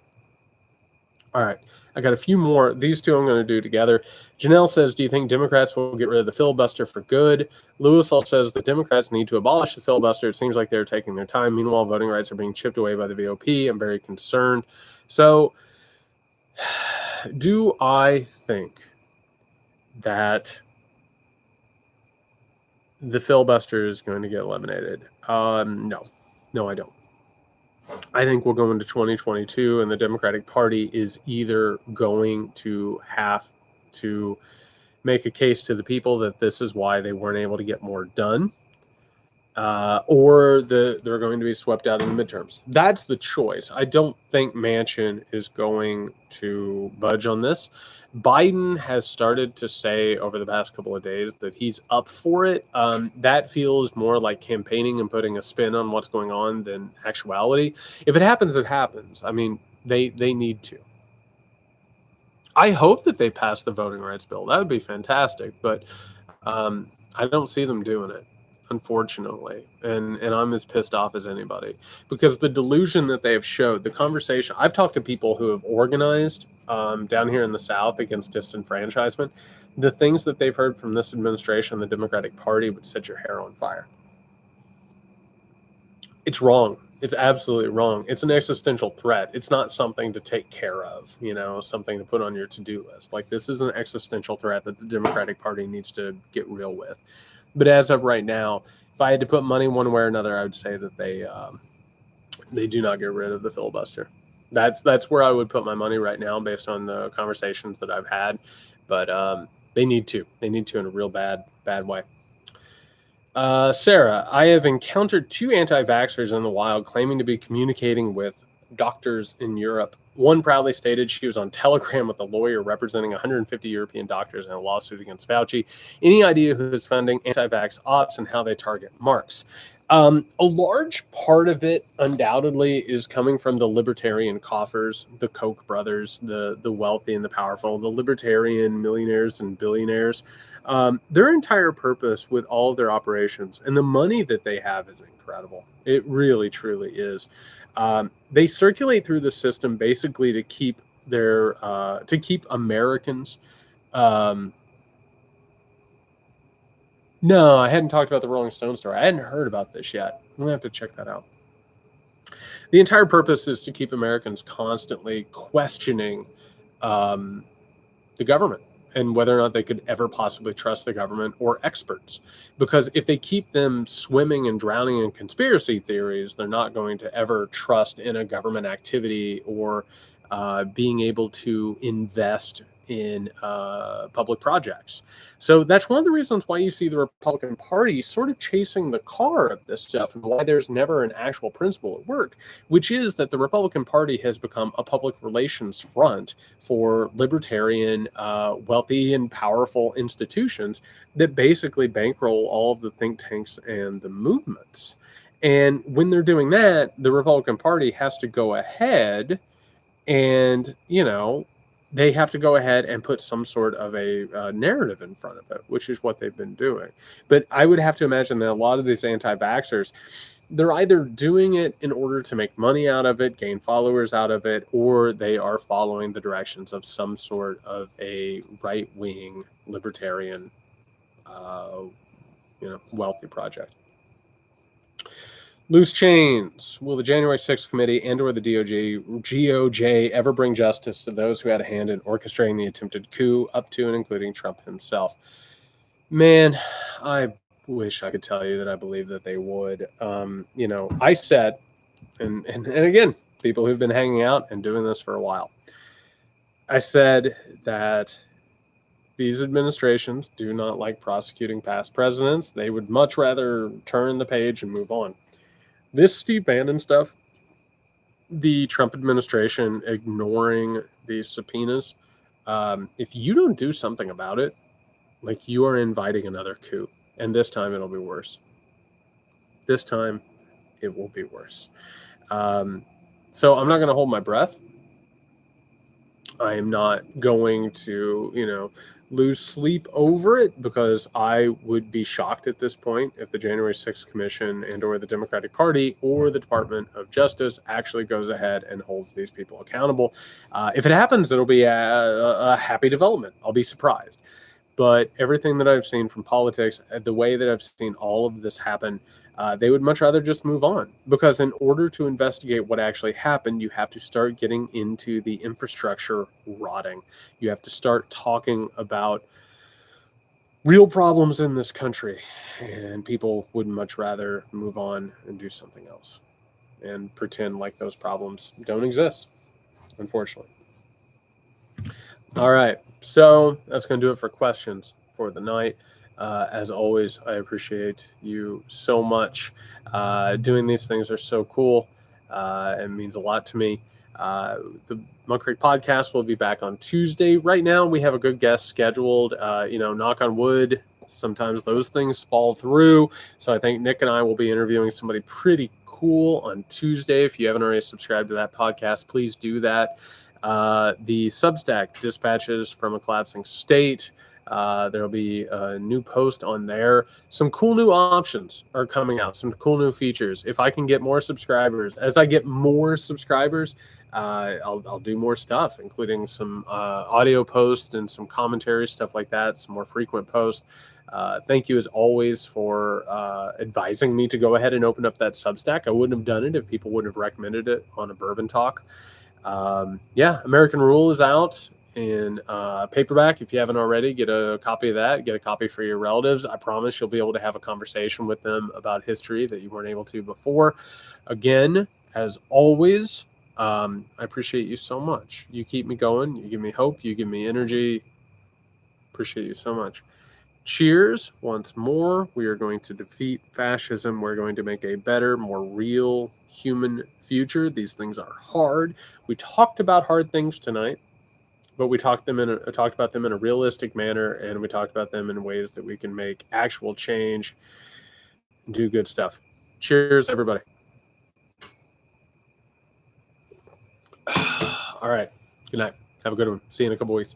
All right, I got a few more. These two I'm going to do together. Janelle says, do you think Democrats will get rid of the filibuster for good? Lewis also says the Democrats need to abolish the filibuster. It seems like they're taking their time. Meanwhile, voting rights are being chipped away by the VOP. I'm very concerned. So, do I think that the filibuster is going to get eliminated? No, I don't. I think we'll go into 2022 and the Democratic Party is either going to have to make a case to the people that this is why they weren't able to get more done, or they're going to be swept out in the midterms. That's the choice. I don't think Manchin is going to budge on this. Biden has started to say over the past couple of days that he's up for it. That feels more like campaigning and putting a spin on what's going on than actuality. If it happens, it happens. I mean, they need to. I hope that they pass the voting rights bill. That would be fantastic. But I don't see them doing it, unfortunately. And I'm as pissed off as anybody, because the delusion that they have showed, the conversation, I've talked to people who have organized down here in the South against disenfranchisement. The things that they've heard from this administration, the Democratic Party, would set your hair on fire. It's wrong. It's absolutely wrong. It's an existential threat. It's not something to take care of, something to put on your to-do list. Like, this is an existential threat that the Democratic Party needs to get real with. But as of right now, if I had to put money one way or another, I would say that they do not get rid of the filibuster. That's where I would put my money right now, based on the conversations that I've had. But they need to. They need to in a real bad way. Sarah, I have encountered 2 anti-vaxxers in the wild claiming to be communicating with doctors in Europe. One proudly stated she was on Telegram with a lawyer representing 150 European doctors in a lawsuit against Fauci. Any idea who is funding anti-vax ops and how they target Marx? A large part of it undoubtedly is coming from the libertarian coffers, the Koch brothers, the wealthy and the powerful, the libertarian millionaires and billionaires. Their entire purpose with all of their operations and the money that they have is incredible. It really, truly is. They circulate through the system basically to keep Americans. No, I hadn't talked about the Rolling Stone story. I hadn't heard about this yet. I'm going to have to check that out. The entire purpose is to keep Americans constantly questioning the government and whether or not they could ever possibly trust the government or experts. Because if they keep them swimming and drowning in conspiracy theories, they're not going to ever trust in a government activity or being able to invest in public projects. So that's one of the reasons why you see the Republican Party sort of chasing the car of this stuff, and why there's never an actual principle at work, which is that the Republican Party has become a public relations front for libertarian, wealthy and powerful institutions that basically bankroll all of the think tanks and the movements. And when they're doing that, the Republican Party has to go ahead and, they have to go ahead and put some sort of a narrative in front of it, which is what they've been doing. But I would have to imagine that a lot of these anti-vaxxers, they're either doing it in order to make money out of it, gain followers out of it, or they are following the directions of some sort of a right-wing libertarian, wealthy project. Loose chains. Will the January 6th committee and or the DOJ ever bring justice to those who had a hand in orchestrating the attempted coup, up to and including Trump himself? Man, I wish I could tell you that I believe that they would. I said, and again, people who've been hanging out and doing this for a while, I said that these administrations do not like prosecuting past presidents. They would much rather turn the page and move on. This Steve Bannon stuff, the Trump administration ignoring these subpoenas, if you don't do something about it, like, you are inviting another coup. And this time it'll be worse. This time it will be worse. So I'm not going to hold my breath. I am not going to, lose sleep over it, because I would be shocked at this point if the January 6th Commission and or the Democratic Party or the Department of Justice actually goes ahead and holds these people accountable. If it happens, it'll be a happy development. I'll be surprised. But everything that I've seen from politics, the way that I've seen all of this happen, they would much rather just move on, because in order to investigate what actually happened, you have to start getting into the infrastructure rotting. You have to start talking about real problems in this country, and people would much rather move on and do something else and pretend like those problems don't exist, unfortunately. All right. So that's going to do it for questions for the night. As always, I appreciate you so much. Doing these things are so cool. It means a lot to me. The Monk Creek podcast will be back on Tuesday. Right now, we have a good guest scheduled. Knock on wood. Sometimes those things fall through. So I think Nick and I will be interviewing somebody pretty cool on Tuesday. If you haven't already subscribed to that podcast, please do that. The Substack dispatches from a collapsing state. There'll be a new post on there. Some cool new options are coming out. Some cool new features. If I can get more subscribers, as I get more subscribers, I'll do more stuff, including some audio posts and some commentary, stuff like that. Some more frequent posts. Thank you as always for advising me to go ahead and open up that Substack. I wouldn't have done it if people wouldn't have recommended it on a Bourbon Talk. American Rule is out in paperback. If you haven't already, get a copy of that. Get a copy for your relatives. I promise you'll be able to have a conversation with them about history that you weren't able to before. Again, as always, I appreciate you so much. You keep me going. You give me hope. You give me energy. Appreciate you so much. Cheers once more. We are going to defeat fascism. We're going to make a better, more real human future. These things are hard. We talked about hard things tonight, but we talked about them in a realistic manner, and we talked about them in ways that we can make actual change, do good stuff. Cheers, everybody. All right. Good night. Have a good one. See you in a couple weeks.